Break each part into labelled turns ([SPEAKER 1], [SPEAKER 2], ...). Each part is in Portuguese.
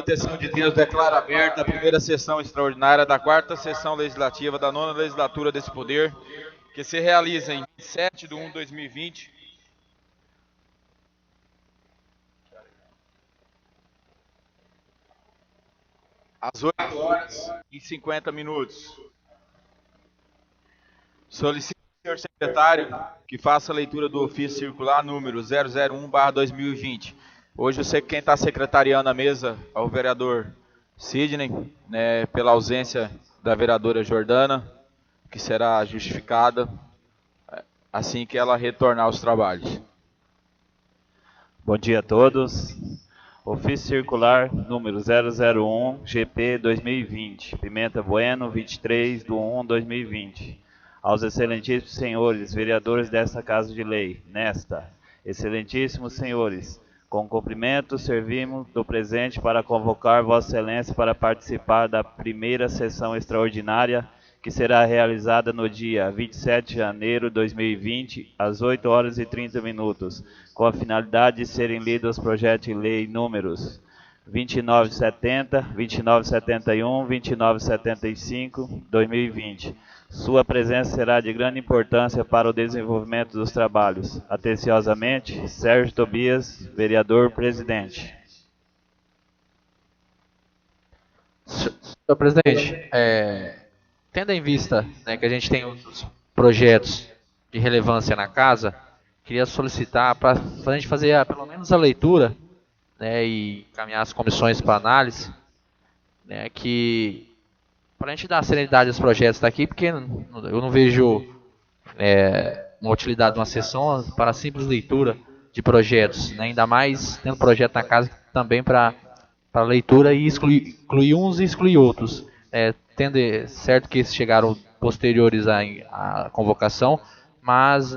[SPEAKER 1] proteção de Deus, declaro aberta a primeira sessão extraordinária da quarta sessão legislativa da nona legislatura desse poder, que se realiza em 27/1/2020, às 8h50. Solicito ao senhor secretário que faça a leitura do ofício circular número 001/2020. Hoje eu sei que quem está secretariando a mesa é o vereador Sidney, né, pela ausência da vereadora Jordana, que será justificada assim que ela retornar aos trabalhos.
[SPEAKER 2] Bom dia a todos. Ofício circular número 001 GP 2020, Pimenta Bueno, 23/1/2020. Aos excelentíssimos senhores vereadores desta Casa de Lei, nesta, excelentíssimos senhores, com cumprimento servimos do presente para convocar Vossa Excelência para participar da primeira sessão extraordinária que será realizada no dia 27 de janeiro de 2020, às 8h30, com a finalidade de serem lidos os projetos de lei números 2970, 2971, 2975, 2020. Sua presença será de grande importância para o desenvolvimento dos trabalhos. Atenciosamente, Sérgio Tobias, vereador presidente.
[SPEAKER 3] Senhor presidente, tendo em vista, né, que a gente tem outros projetos de relevância na casa, queria solicitar para a gente fazer pelo menos a leitura, né, e encaminhar as comissões para análise, né, que para a gente dar serenidade aos projetos daqui, porque eu não vejo uma utilidade de uma sessão para a simples leitura de projetos, né, ainda mais tendo projeto na casa também para leitura e incluir uns e excluir outros. Tendo certo que esses chegaram posteriores à convocação, mas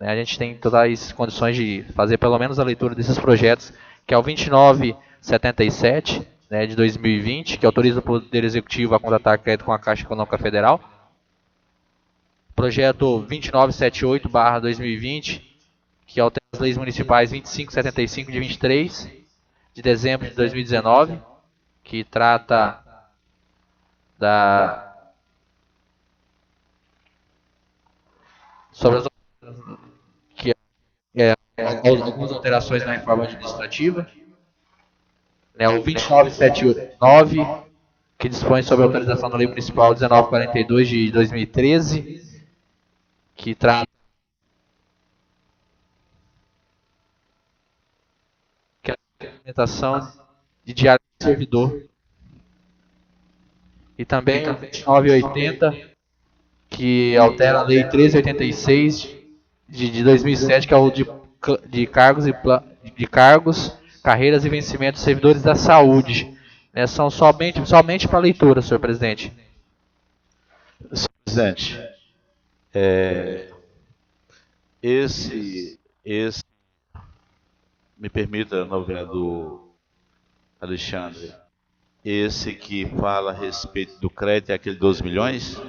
[SPEAKER 3] a gente tem todas as condições de fazer pelo menos a leitura desses projetos, que é o 2977, né, de 2020, que autoriza o Poder Executivo a contratar crédito com a Caixa Econômica Federal. Projeto 2978/2020, que altera as leis municipais 2575 de 23, de dezembro de 2019, que trata sobre algumas alterações na reforma administrativa. O 2979, que dispõe sobre a autorização da Lei Municipal 1942 de 2013, que trata a implementação de diário do servidor. E também o 2980, que altera a Lei 1386 de 2007, que é o de cargos, carreiras e vencimentos dos servidores da saúde. São somente para leitura, senhor presidente.
[SPEAKER 4] Senhor presidente, esse, me permita, novo vereador Alexandre, esse que fala a respeito do crédito é aquele 12 milhões?
[SPEAKER 1] O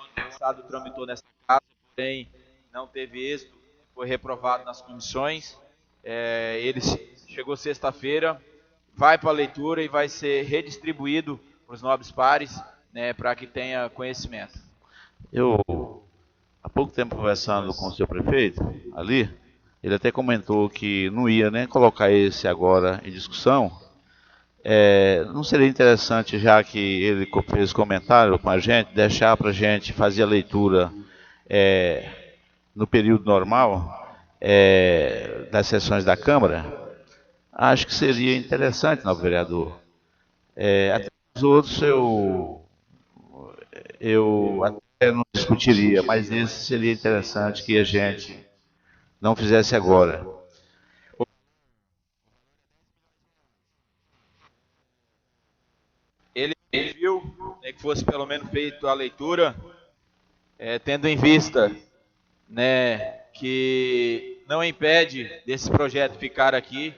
[SPEAKER 1] ano passado tramitou nessa casa, porém não teve êxito, foi reprovado nas comissões. Ele chegou sexta-feira, vai para a leitura e vai ser redistribuído para os nobres pares, né, para que tenha conhecimento.
[SPEAKER 4] Eu, há pouco tempo conversando com o seu prefeito, ali, ele até comentou que não ia nem colocar esse agora em discussão. Não seria interessante, já que ele fez comentário com a gente, deixar para a gente fazer a leitura no período normal das sessões da Câmara? Acho que seria interessante, novo vereador. Até os outros eu até não discutiria, mas esse seria interessante que a gente não fizesse agora.
[SPEAKER 1] Ele viu, né, que fosse pelo menos feito a leitura, tendo em vista, né, que não impede desse projeto ficar aqui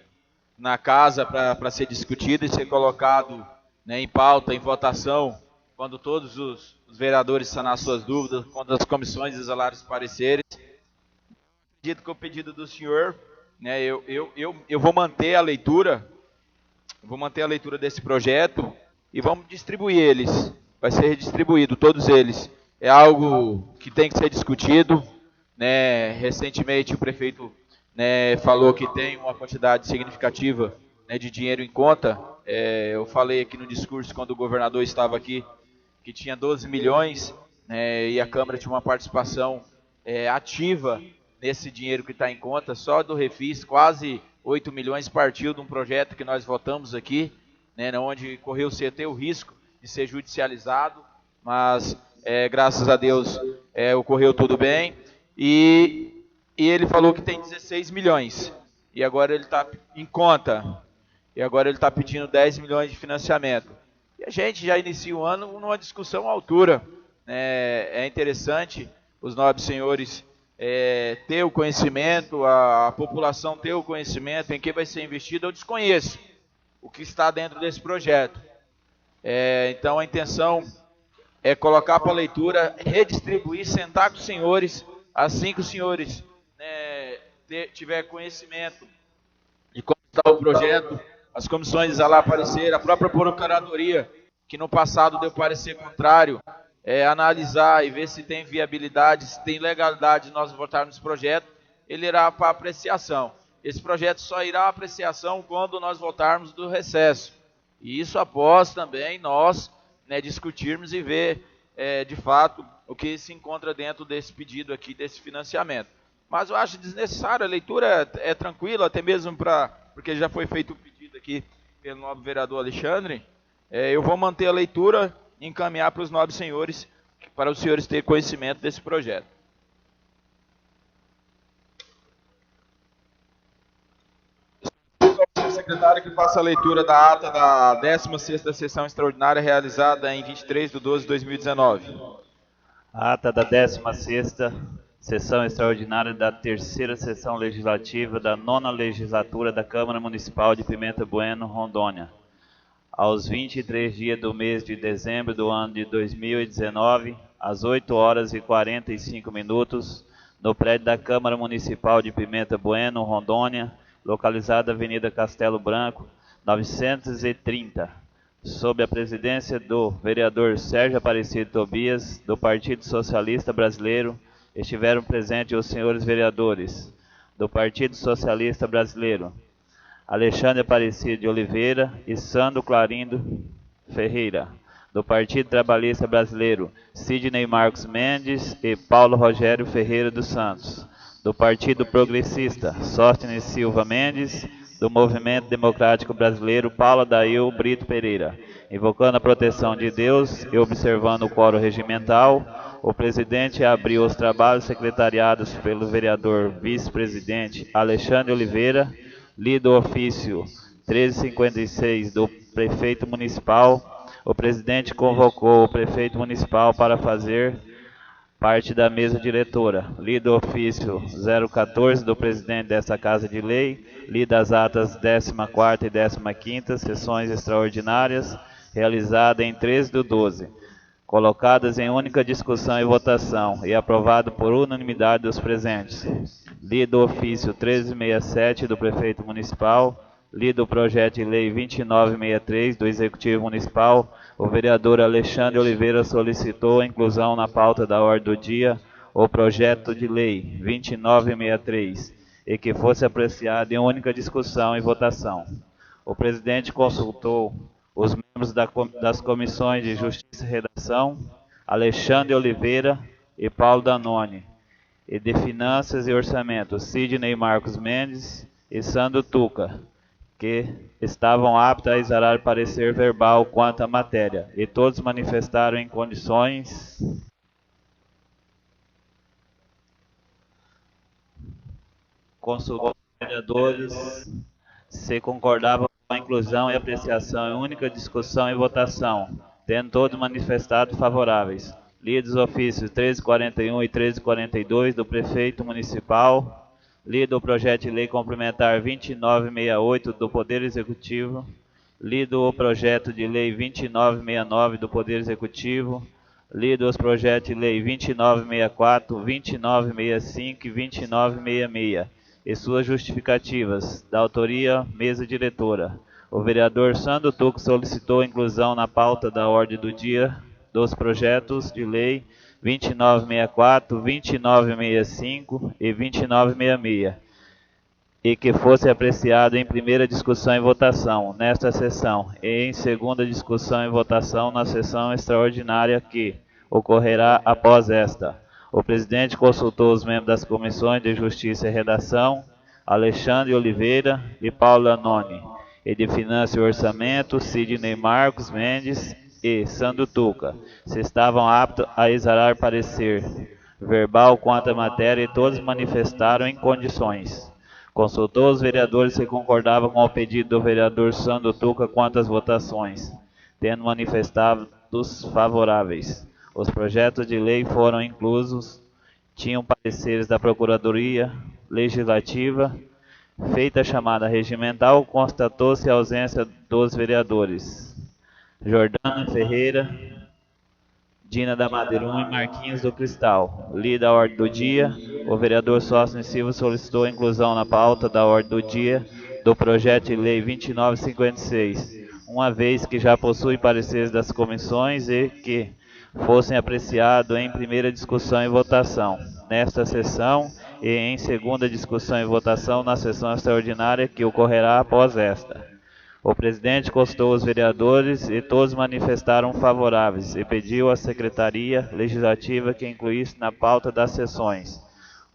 [SPEAKER 1] na casa para ser discutido e ser colocado, né, em pauta, em votação, quando todos os vereadores sanar suas dúvidas, quando as comissões exalarem os pareceres. Acredito que o pedido do senhor, né, eu vou manter a leitura, desse projeto e vamos distribuir eles. Vai ser redistribuído, todos eles. É algo que tem que ser discutido, né? Recentemente o prefeito, né, falou que tem uma quantidade significativa, né, de dinheiro em conta. Eu falei aqui no discurso, quando o governador estava aqui, que tinha 12 milhões, né, e a Câmara tinha uma participação ativa nesse dinheiro que está em conta. Só do Refis, quase 8 milhões partiu de um projeto que nós votamos aqui, né, onde correu-se até o risco de ser judicializado, mas graças a Deus ocorreu tudo bem. E ele falou que tem 16 milhões, e agora ele está em conta, e agora ele está pedindo 10 milhões de financiamento. E a gente já inicia o ano numa discussão à altura. É interessante os nobres senhores ter o conhecimento, a população ter o conhecimento em que vai ser investido. Eu desconheço o que está dentro desse projeto. Então a intenção é colocar para leitura, redistribuir, sentar com os senhores, assim que os senhores, né, tiver conhecimento de como está o projeto, as comissões exalar parecer, a própria procuradoria, que no passado deu parecer contrário, analisar e ver se tem viabilidade, se tem legalidade de nós votarmos nesse projeto, ele irá para apreciação. Esse projeto só irá à apreciação quando nós votarmos do recesso. E isso após também nós, né, discutirmos e ver de fato o que se encontra dentro desse pedido aqui, desse financiamento. Mas eu acho desnecessário, a leitura é tranquila, até mesmo porque já foi feito o pedido aqui pelo nobre vereador Alexandre. Eu vou manter a leitura e encaminhar para os nobres senhores, para os senhores terem conhecimento desse projeto. Secretário, que faça a leitura da ata da 16ª sessão extraordinária realizada em 23 de 12 de 2019.
[SPEAKER 2] Ata da 16ª sessão extraordinária da 3ª sessão legislativa da 9ª legislatura da Câmara Municipal de Pimenta Bueno, Rondônia. Aos 23 dias do mês de dezembro do ano de 2019, às 8 horas e 45 minutos, no prédio da Câmara Municipal de Pimenta Bueno, Rondônia, localizada na Avenida Castelo Branco, 930, sob a presidência do vereador Sérgio Aparecido Tobias, do Partido Socialista Brasileiro, estiveram presentes os senhores vereadores do Partido Socialista Brasileiro, Alexandre Aparecido de Oliveira e Sandro Clarindo Ferreira, do Partido Trabalhista Brasileiro, Sidney Marcos Mendes e Paulo Rogério Ferreira dos Santos, do Partido Progressista, Sóstenes Silva Mendes, do Movimento Democrático Brasileiro, Paulo Adail Brito Pereira. Invocando a proteção de Deus e observando o quórum regimental, o presidente abriu os trabalhos secretariados pelo vereador vice-presidente Alexandre Oliveira, lido o ofício 1356 do prefeito municipal. O presidente convocou o prefeito municipal para fazer parte da mesa diretora. Lido o ofício 014 do presidente desta Casa de Lei, lida as atas 14ª e 15ª sessões extraordinárias, realizada em 13 de 12, colocadas em única discussão e votação, e aprovado por unanimidade dos presentes. Lido o ofício 1367 do prefeito municipal, lido o projeto de lei 2963 do Executivo Municipal, o vereador Alexandre Oliveira solicitou a inclusão na pauta da ordem do dia o projeto de lei 2963 e que fosse apreciado em única discussão e votação. O presidente consultou os membros das comissões de Justiça e Redação, Alexandre Oliveira e Paulo Danone, e de Finanças e Orçamento, Sidney Marcos Mendes e Sandro Tuca, que estavam aptos a exalar parecer verbal quanto à matéria, e todos manifestaram em condições consultou os vereadores se concordavam com a inclusão e apreciação em única discussão e votação, tendo todos manifestado favoráveis. Lidos ofícios 1341 e 1342 do prefeito municipal, Lido o projeto de lei complementar 2968 do Poder Executivo. Lido o projeto de lei 2969 do Poder Executivo. Lido os projetos de lei 2964, 2965 e 2966 e suas justificativas, da autoria mesa diretora. O vereador Sandro Tuco solicitou a inclusão na pauta da ordem do dia dos projetos de lei 2964, 2965 e 2966, e que fosse apreciado em primeira discussão e votação nesta sessão, e em segunda discussão e votação na sessão extraordinária que ocorrerá após esta. O presidente consultou os membros das comissões de Justiça e Redação, Alexandre Oliveira e Paulo Anoni, e de Finanças e Orçamento, Sidney Marcos Mendes e Sandro Tuca, se estavam aptos a exarar parecer verbal quanto à matéria, e todos manifestaram em condições. Consultou os vereadores se concordavam com o pedido do vereador Sandro Tuca quanto às votações, tendo manifestados favoráveis. Os projetos de lei foram inclusos, tinham pareceres da Procuradoria Legislativa. Feita a chamada regimental, constatou-se a ausência dos vereadores Jordana Ferreira, Dina da Madeirum e Marquinhos do Cristal. Lida a ordem do dia, o vereador Sócio Silva solicitou a inclusão na pauta da ordem do dia do projeto de lei 2956, uma vez que já possui pareceres das comissões e que fossem apreciados em primeira discussão e votação nesta sessão e em segunda discussão e votação na sessão extraordinária que ocorrerá após esta. O presidente consultou os vereadores e todos manifestaram favoráveis e pediu à Secretaria Legislativa que incluísse na pauta das sessões.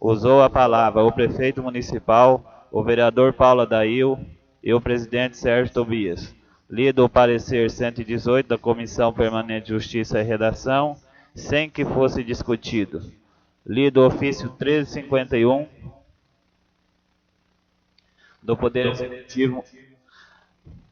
[SPEAKER 2] Usou a palavra o prefeito municipal, o vereador Paulo Adail e o presidente Sérgio Tobias. Lido o parecer 118 da Comissão Permanente de Justiça e Redação, sem que fosse discutido. Lido o ofício 1351 do Poder Executivo,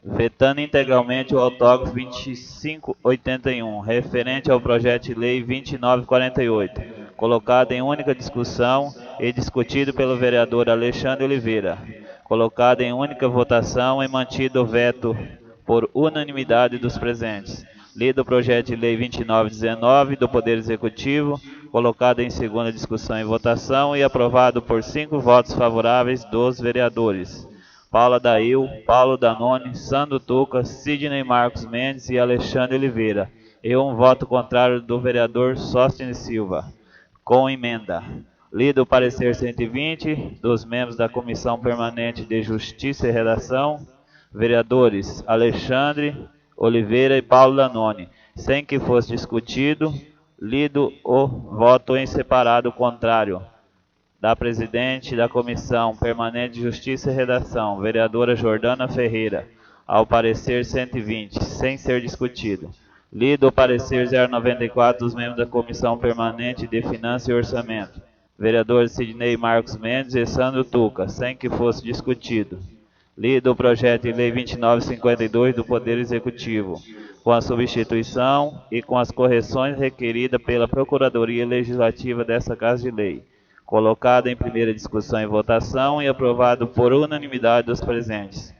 [SPEAKER 2] vetando integralmente o autógrafo 2581, referente ao projeto de lei 2948, colocado em única discussão e discutido pelo vereador Alexandre Oliveira, colocado em única votação e mantido o veto por unanimidade dos presentes. Lido o projeto de lei 2919 do Poder Executivo, colocado em segunda discussão e votação e aprovado por 5 votos favoráveis dos vereadores Paula Dail, Paulo Danone, Sandro Tuca, Sidney Marcos Mendes e Alexandre Oliveira, e um voto contrário do vereador Sóstenes Silva, com emenda. Lido o parecer 120 dos membros da Comissão Permanente de Justiça e Redação, vereadores Alexandre Oliveira e Paulo Danone, sem que fosse discutido. Lido o voto em separado contrário da presidente da Comissão Permanente de Justiça e Redação, vereadora Jordana Ferreira, ao parecer 120, sem ser discutido. Lido o parecer 094 dos membros da Comissão Permanente de Finanças e Orçamento, vereadores Sidney Marcos Mendes e Sandro Tuca, sem que fosse discutido. Lido o projeto de lei 2952 do Poder Executivo, com a substituição e com as correções requeridas pela Procuradoria Legislativa dessa Casa de Lei, colocado em primeira discussão e votação e aprovado por unanimidade dos presentes.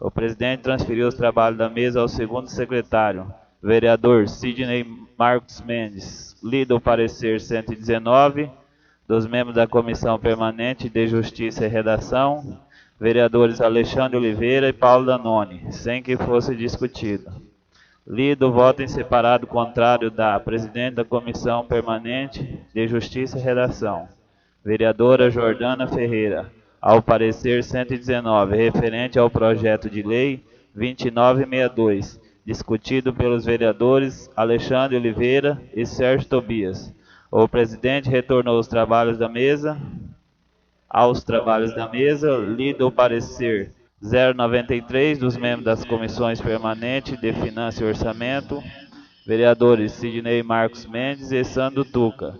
[SPEAKER 2] O presidente transferiu os trabalhos da mesa ao segundo secretário, vereador Sidney Marcos Mendes. Lido o parecer 119 dos membros da Comissão Permanente de Justiça e Redação, vereadores Alexandre Oliveira e Paulo Danone, sem que fosse discutido. Lido o voto em separado contrário da presidente da Comissão Permanente de Justiça e Redação, vereadora Jordana Ferreira, ao parecer 119, referente ao projeto de lei 2962, discutido pelos vereadores Alexandre Oliveira e Sérgio Tobias. O presidente retornou aos trabalhos da mesa. Lido o parecer 093 dos membros das comissões permanentes de Finanças e Orçamento, vereadores Sidney Marcos Mendes e Sandro Tuca,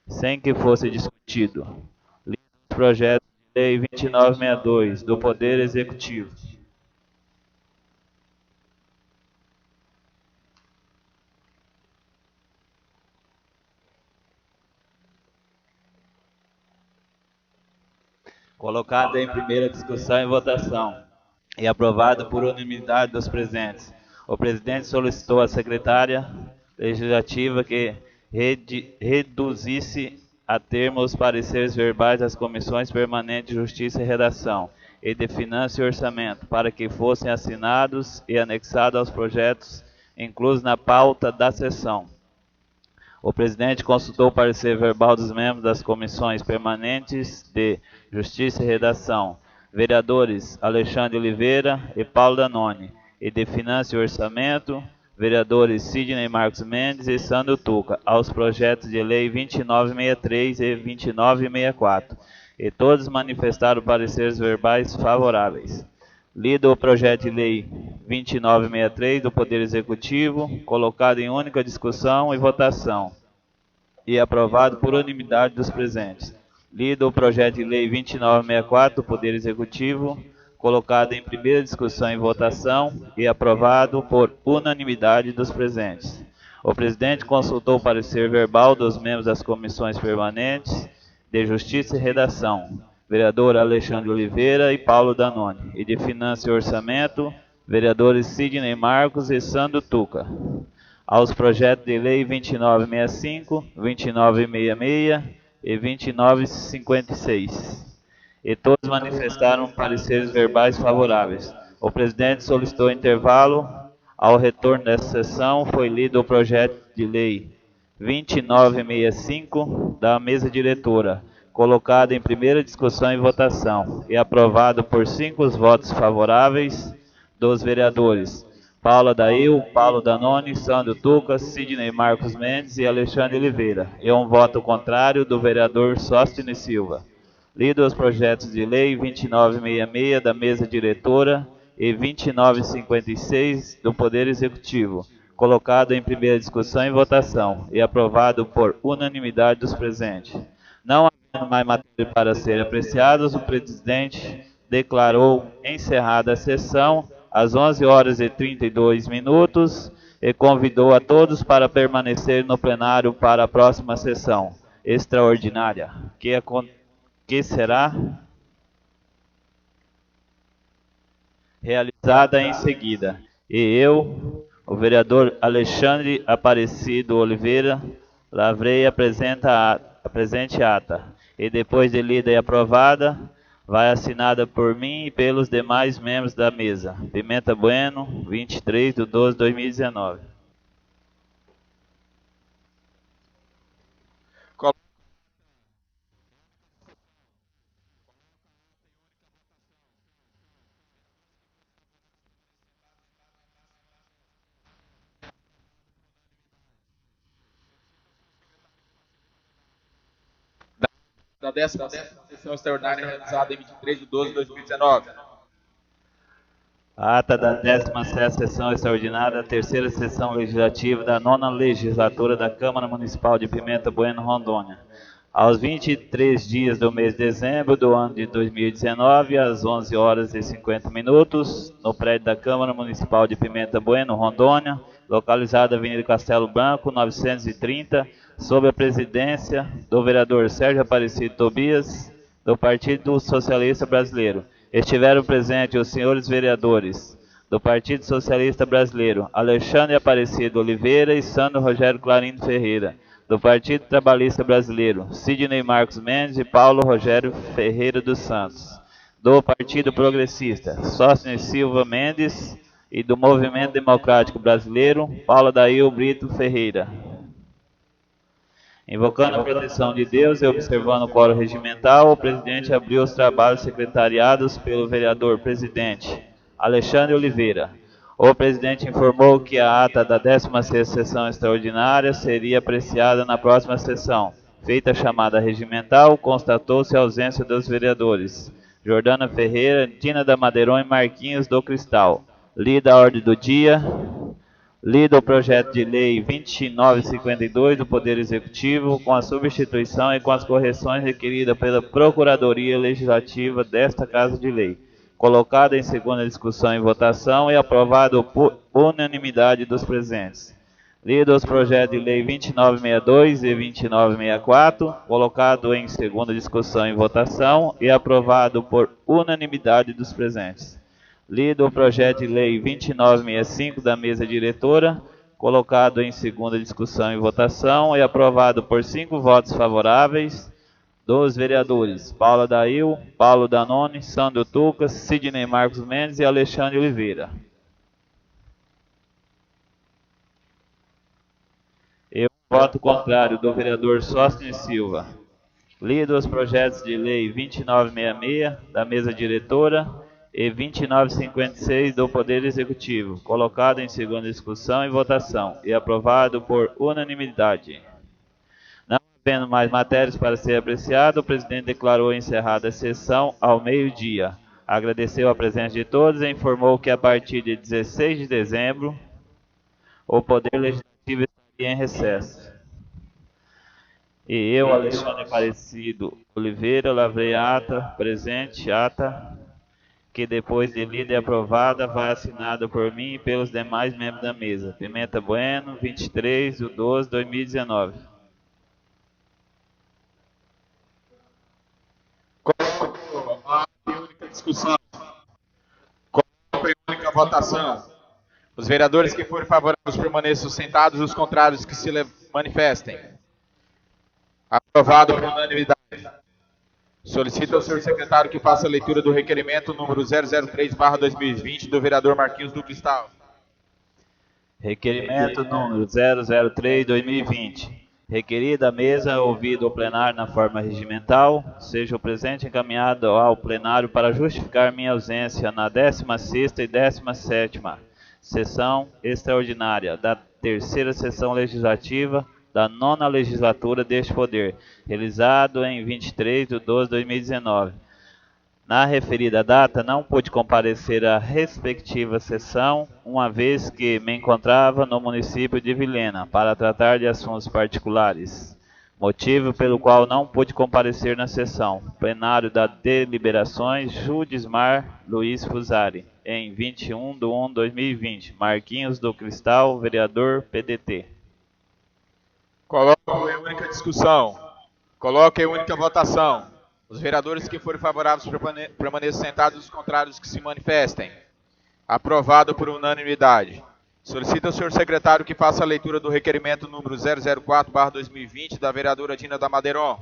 [SPEAKER 2] sem que fosse discutido. Lido o projeto de lei 2962 do Poder Executivo. colocado em primeira discussão e votação, e aprovado por unanimidade dos presentes. O presidente solicitou à secretária legislativa que reduzisse a termo os pareceres verbais das comissões permanentes de Justiça e Redação e de Finanças e Orçamento, para que fossem assinados e anexados aos projetos inclusos na pauta da sessão. O presidente consultou o parecer verbal dos membros das comissões permanentes de Justiça e Redação, vereadores Alexandre Oliveira e Paulo Danoni, e de Finanças e Orçamento, vereadores Sidney Marcos Mendes e Sandro Tuca, aos projetos de lei 2963 e 2964, e todos manifestaram pareceres verbais favoráveis. Lido o projeto de lei 2963 do Poder Executivo, colocado em única discussão e votação, e aprovado por unanimidade dos presentes. Lido o projeto de lei 2964 do Poder Executivo, colocado em primeira discussão e votação, e aprovado por unanimidade dos presentes. O presidente consultou o parecer verbal dos membros das comissões permanentes de Justiça e Redação, vereador Alexandre Oliveira e Paulo Danoni, e de Finanças e Orçamento, vereadores Sidney Marcos e Sandro Tuca, aos projetos de lei 2965, 2966 e 2956, e todos manifestaram pareceres verbais favoráveis. O presidente solicitou intervalo. Ao retorno dessa sessão, foi lido o projeto de lei 2965 da mesa diretora, colocado em primeira discussão e votação, e aprovado por 5 votos favoráveis dos vereadores Paula Dail, Paulo Danoni, Sandro Tuca, Sidney Marcos Mendes e Alexandre Oliveira, e um voto contrário do vereador Sóstene Silva. Lido os projetos de lei 2966 da mesa diretora e 2956 do Poder Executivo, colocado em primeira discussão e votação, e aprovado por unanimidade dos presentes. Não havendo mais matéria para ser apreciadas, o presidente declarou encerrada a sessão às 11h32 e convidou a todos para permanecer no plenário para a próxima sessão extraordinária, que será realizada em seguida. E eu, o vereador Alexandre Aparecido Oliveira, lavrei a presente ata, e depois de lida e aprovada, vai assinada por mim e pelos demais membros da mesa. Pimenta Bueno, 23/12/2019.
[SPEAKER 1] Da 10ª sessão extraordinária realizada em 23/12/2019.
[SPEAKER 2] A ata da 16ª sessão extraordinária da 3ª sessão legislativa da 9ª legislatura da Câmara Municipal de Pimenta Bueno, Rondônia. Aos 23 dias do mês de dezembro do ano de 2019, às 11h50, no prédio da Câmara Municipal de Pimenta Bueno, Rondônia, localizado na Avenida Castelo Branco, 930, sob a presidência do vereador Sérgio Aparecido Tobias, do Partido Socialista Brasileiro. Estiveram presentes os senhores vereadores do Partido Socialista Brasileiro, Alexandre Aparecido Oliveira e Sandro Rogério Clarindo Ferreira, do Partido Trabalhista Brasileiro, Sidney Marcos Mendes e Paulo Rogério Ferreira dos Santos, do Partido Progressista, Sóstene Silva Mendes, e do Movimento Democrático Brasileiro, Paula Dail Brito Ferreira. Invocando a proteção de Deus e observando o quórum regimental, o presidente abriu os trabalhos secretariados pelo vereador presidente Alexandre Oliveira. O presidente informou que a ata da 16ª sessão extraordinária seria apreciada na próxima sessão. Feita a chamada regimental, constatou-se a ausência dos vereadores Jordana Ferreira, Tina da Madeiron e Marquinhos do Cristal. Lida a ordem do dia. Lido o projeto de lei 2952 do Poder Executivo, com a substituição e com as correções requeridas pela Procuradoria Legislativa desta Casa de Lei, colocado em segunda discussão e votação e aprovado por unanimidade dos presentes. Lido os projetos de lei 2962 e 2964, colocado em segunda discussão e votação e aprovado por unanimidade dos presentes. Lido o projeto de lei 2965 da mesa diretora, colocado em segunda discussão e votação e aprovado por 5 votos favoráveis dos vereadores Paula Dail, Paulo Danone, Sandro Tucas, Sidney Marcos Mendes e Alexandre Oliveira. Voto contrário do vereador Sóstenes Silva. Lido os projetos de lei 2966 da mesa diretora e 2956 do Poder Executivo, colocado em segunda discussão e votação e aprovado por unanimidade. Não havendo mais matérias para ser apreciado, o presidente declarou encerrada a sessão ao meio-dia. Agradeceu a presença de todos e informou que a partir de 16 de dezembro o Poder Legislativo estaria em recesso. E eu, Alexandre Aparecido Oliveira, lavrei ata, presente ata, que depois de lida e aprovada, vai assinada por mim e pelos demais membros da mesa. Pimenta Bueno, 23/12/2019.
[SPEAKER 1] Coloco em única discussão. Coloco em única votação. Os vereadores que forem favoráveis permaneçam sentados, os contrários que se manifestem. Aprovado por unanimidade. Solicito ao senhor secretário que faça a leitura do requerimento número 003/2020 do vereador Marquinhos do Cristal.
[SPEAKER 2] Requerimento número 003/2020. Requerida a mesa, ouvido o plenário na forma regimental, seja o presente encaminhado ao plenário para justificar minha ausência na 16ª e 17ª sessão extraordinária da terceira sessão legislativa da 9ª legislatura deste Poder, realizado em 23/12/2019. Na referida data, não pude comparecer à respectiva sessão, uma vez que me encontrava no município de Vilhena para tratar de assuntos particulares, motivo pelo qual não pude comparecer na sessão. Plenário da Deliberações Judismar Luiz Fusari, em 21/1/2020. Marquinhos do Cristal, vereador PDT.
[SPEAKER 1] Coloco em única discussão. Coloco em única votação. Os vereadores que forem favoráveis permaneçam sentados, os contrários que se manifestem. Aprovado por unanimidade. Solicito ao senhor secretário que faça a leitura do requerimento número 004/2020 da vereadora Dina da Madeiron.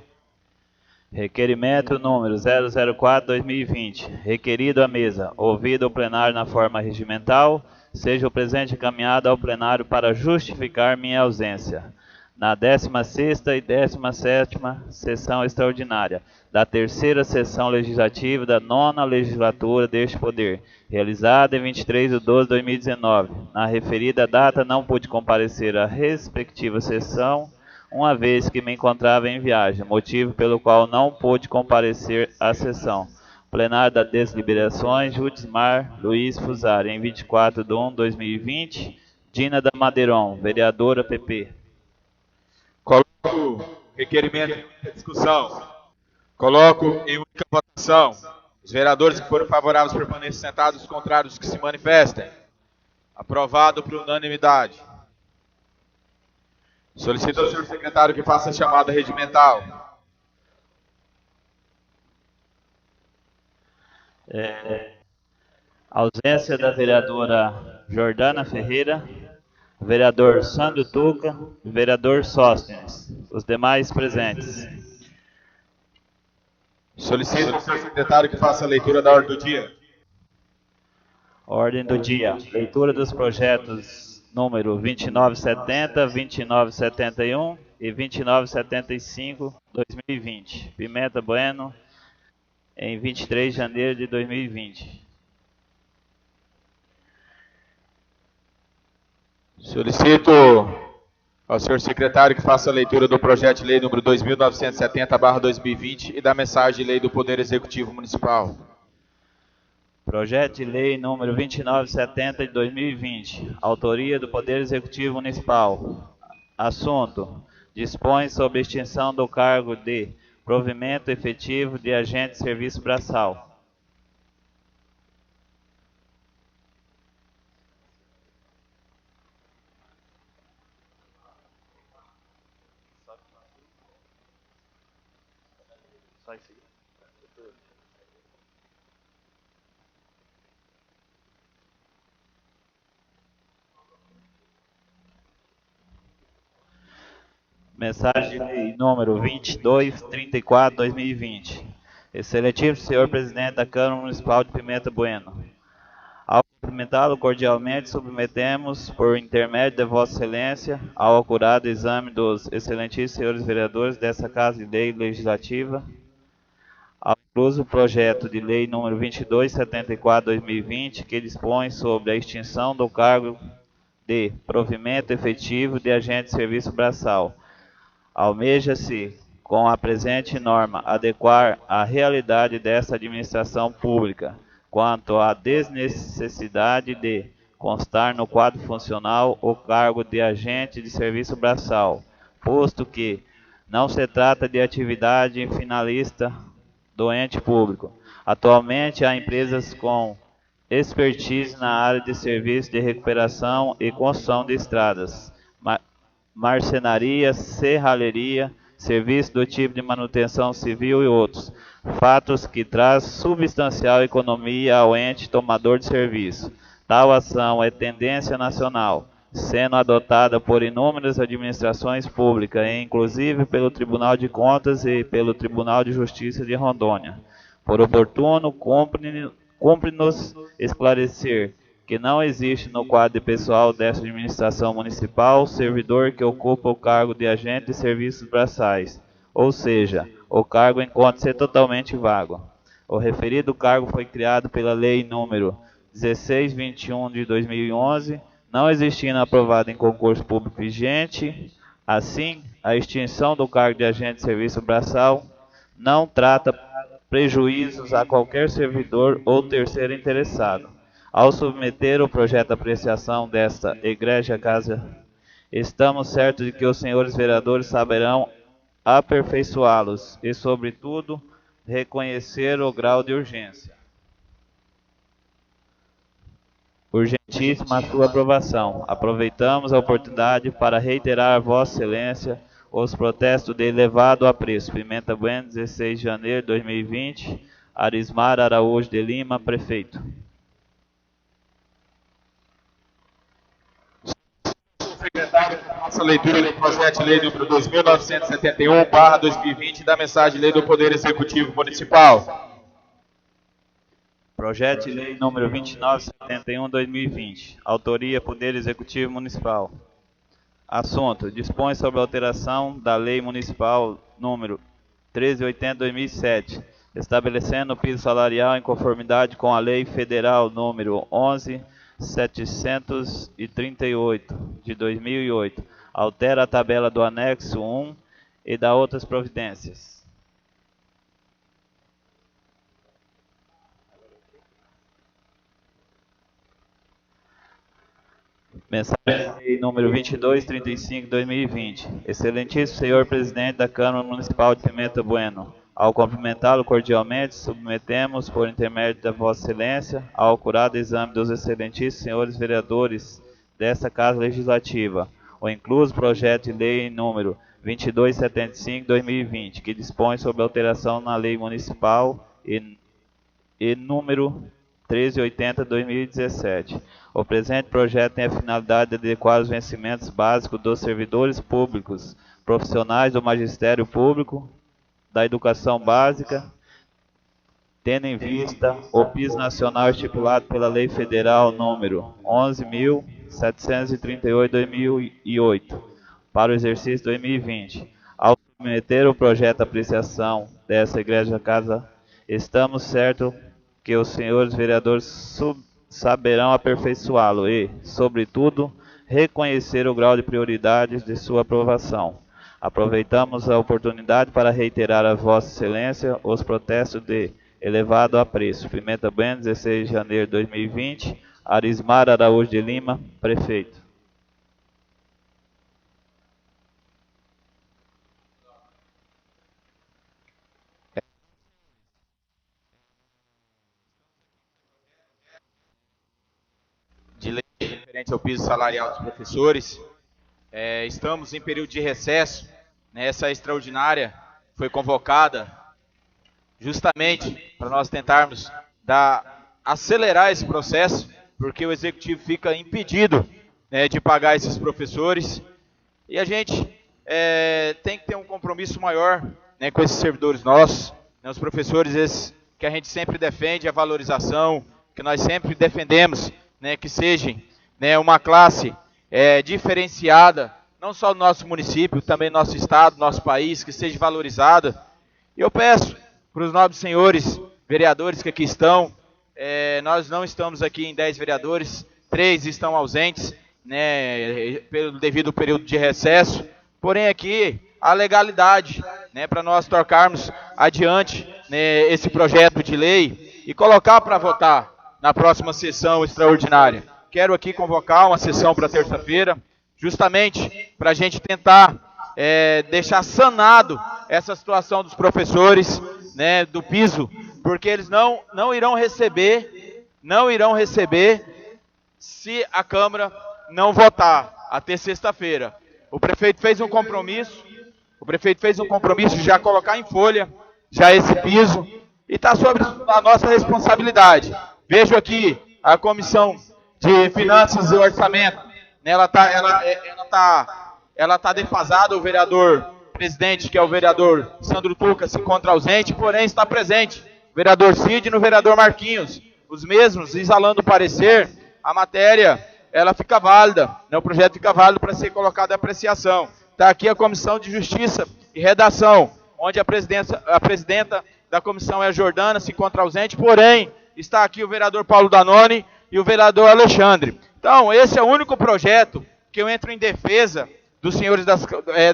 [SPEAKER 2] Requerimento número 004/2020. Requerido à mesa, ouvido o plenário na forma regimental, seja o presente encaminhado ao plenário para justificar minha ausência. Na 16ª e 17ª sessão extraordinária da terceira sessão legislativa da 9ª legislatura deste Poder, realizada em 23/12/2019. Na referida data não pude comparecer à respectiva sessão, uma vez que me encontrava em viagem, motivo pelo qual não pude comparecer à sessão. Plenário da Deliberações Judismar Luiz Fusari, em 24/1/2020. Dina da Madeiron, vereadora PP.
[SPEAKER 1] Coloco requerimento em única discussão. Coloco em única votação. Os vereadores que forem favoráveis permaneçam sentados, os contrários que se manifestem. Aprovado por unanimidade. Solicito ao senhor secretário que faça a chamada regimental.
[SPEAKER 2] Ausência da vereadora Jordana Ferreira, vereador Sandro Tuca, vereador Sóstenes. Os demais presentes.
[SPEAKER 1] Solicito ao senhor secretário que faça a leitura da ordem do dia.
[SPEAKER 2] Ordem do dia. Leitura dos projetos número 2970, 2971 e 2975/2020. Pimenta Bueno, em 23 de janeiro de 2020.
[SPEAKER 1] Solicito ao senhor secretário que faça a leitura do projeto de lei número 2970/2020 e da mensagem de lei do Poder Executivo Municipal.
[SPEAKER 2] Projeto de lei número 2970 de 2020. Autoria do Poder Executivo Municipal. Assunto: dispõe sobre extinção do cargo de provimento efetivo de agente de serviço braçal. Mensagem de lei número 2234/2020. Excelentíssimo senhor presidente da Câmara Municipal de Pimenta Bueno. Ao cumprimentá-lo cordialmente, submetemos, por intermédio de Vossa Excelência, ao acurado exame dos excelentíssimos senhores vereadores dessa Casa de Lei Legislativa, ao incluso o projeto de lei número 2274/2020, que dispõe sobre a extinção do cargo de provimento efetivo de agente de serviço braçal. Almeja-se, com a presente norma, adequar a realidade desta administração pública quanto à desnecessidade de constar no quadro funcional o cargo de agente de serviço braçal, posto que não se trata de atividade finalista do ente público. Atualmente, há empresas com expertise na área de serviço de recuperação e construção de estradas, marcenaria, serralheria, serviço do tipo de manutenção civil e outros, fatos que traz substancial economia ao ente tomador de serviço. Tal ação é tendência nacional, sendo adotada por inúmeras administrações públicas, inclusive pelo Tribunal de Contas e pelo Tribunal de Justiça de Rondônia. Por oportuno, cumpre-nos esclarecer que não existe no quadro de pessoal desta administração municipal servidor que ocupa o cargo de agente de serviços braçais, ou seja, o cargo encontra-se totalmente vago. O referido cargo foi criado pela Lei número 1621 de 2011, não existindo aprovado em concurso público vigente. Assim, a extinção do cargo de agente de serviço braçal não trata prejuízos a qualquer servidor ou terceiro interessado. Ao submeter o projeto à apreciação desta egrégia casa, estamos certos de que os senhores vereadores saberão aperfeiçoá-los e, sobretudo, reconhecer o grau de urgência. Urgentíssima a sua aprovação. Aproveitamos a oportunidade para reiterar a Vossa Excelência os protestos de elevado apreço. Pimenta Bueno, 16 de janeiro de 2020. Arismar Araújo de Lima, prefeito.
[SPEAKER 1] Secretário, faça a leitura do projeto de lei número 2971/2020 da mensagem de lei do Poder Executivo Municipal.
[SPEAKER 2] Projeto de lei número 2971/2020. Autoria Poder Executivo Municipal. Assunto: dispõe sobre a alteração da Lei Municipal número 1380/2007, estabelecendo o piso salarial em conformidade com a Lei Federal número 11.738 de 2008. Altera a tabela do anexo 1 e dá outras providências. Mensagem de lei número 2235/2020. Excelentíssimo senhor presidente da Câmara Municipal de Pimenta Bueno, ao cumprimentá-lo cordialmente, submetemos, por intermédio da Vossa Excelência, ao acurado exame dos excelentíssimos senhores vereadores desta Casa Legislativa, o incluso projeto de lei número 2275/2020, que dispõe sobre alteração na Lei Municipal e número 1380/2017. O presente projeto tem a finalidade de adequar os vencimentos básicos dos servidores públicos, profissionais do magistério público, da educação básica, tendo em vista o piso nacional estipulado pela Lei Federal número 11.738/2008 para o exercício 2020. Ao submeter o projeto à apreciação dessa Igreja Casa, estamos certos que os senhores vereadores saberão aperfeiçoá-lo e, sobretudo, reconhecer o grau de prioridade de sua aprovação. Aproveitamos a oportunidade para reiterar a Vossa Excelência os protestos de elevado apreço. Pimenta Bueno, 16 de janeiro de 2020. Arismar Araújo de Lima, prefeito.
[SPEAKER 1] De lei referente ao piso salarial dos professores. Estamos em período de recesso. Essa extraordinária foi convocada justamente para nós tentarmos acelerar esse processo, porque o Executivo fica impedido, né, de pagar esses professores, e a gente tem que ter um compromisso maior, né, com esses servidores nossos, né, os professores esses que a gente sempre defende, a valorização, que nós sempre defendemos, né, que sejam, né, uma classe diferenciada, não só no nosso município, também no nosso estado, no nosso país, que seja valorizada. E eu peço para os nobres senhores vereadores que aqui estão, nós não estamos aqui em 10 vereadores, 3 estão ausentes, né, pelo devido período de recesso, porém aqui a legalidade, né, para nós tocarmos adiante, né, esse projeto de lei e colocar para votar na próxima sessão extraordinária. Quero aqui convocar uma sessão para terça-feira, justamente para a gente tentar deixar sanado essa situação dos professores, né, do piso, porque eles não irão receber se a Câmara não votar até sexta-feira. O prefeito fez um compromisso de já colocar em folha já esse piso e está sobre a nossa responsabilidade. Vejo aqui a Comissão de Finanças e Orçamento, né, ela tá defasada. O vereador presidente, que é o vereador Sandro Tuca, se encontra ausente, porém está presente o vereador Cid e o vereador Marquinhos, os mesmos exalando o parecer. A matéria ela fica válida, né, o projeto fica válido para ser colocado em apreciação. Está aqui a Comissão de Justiça e Redação, onde a presidenta da comissão é a Jordana, se encontra ausente, porém está aqui o vereador Paulo Danone e o vereador Alexandre. Então, esse é o único projeto que eu entro em defesa dos senhores,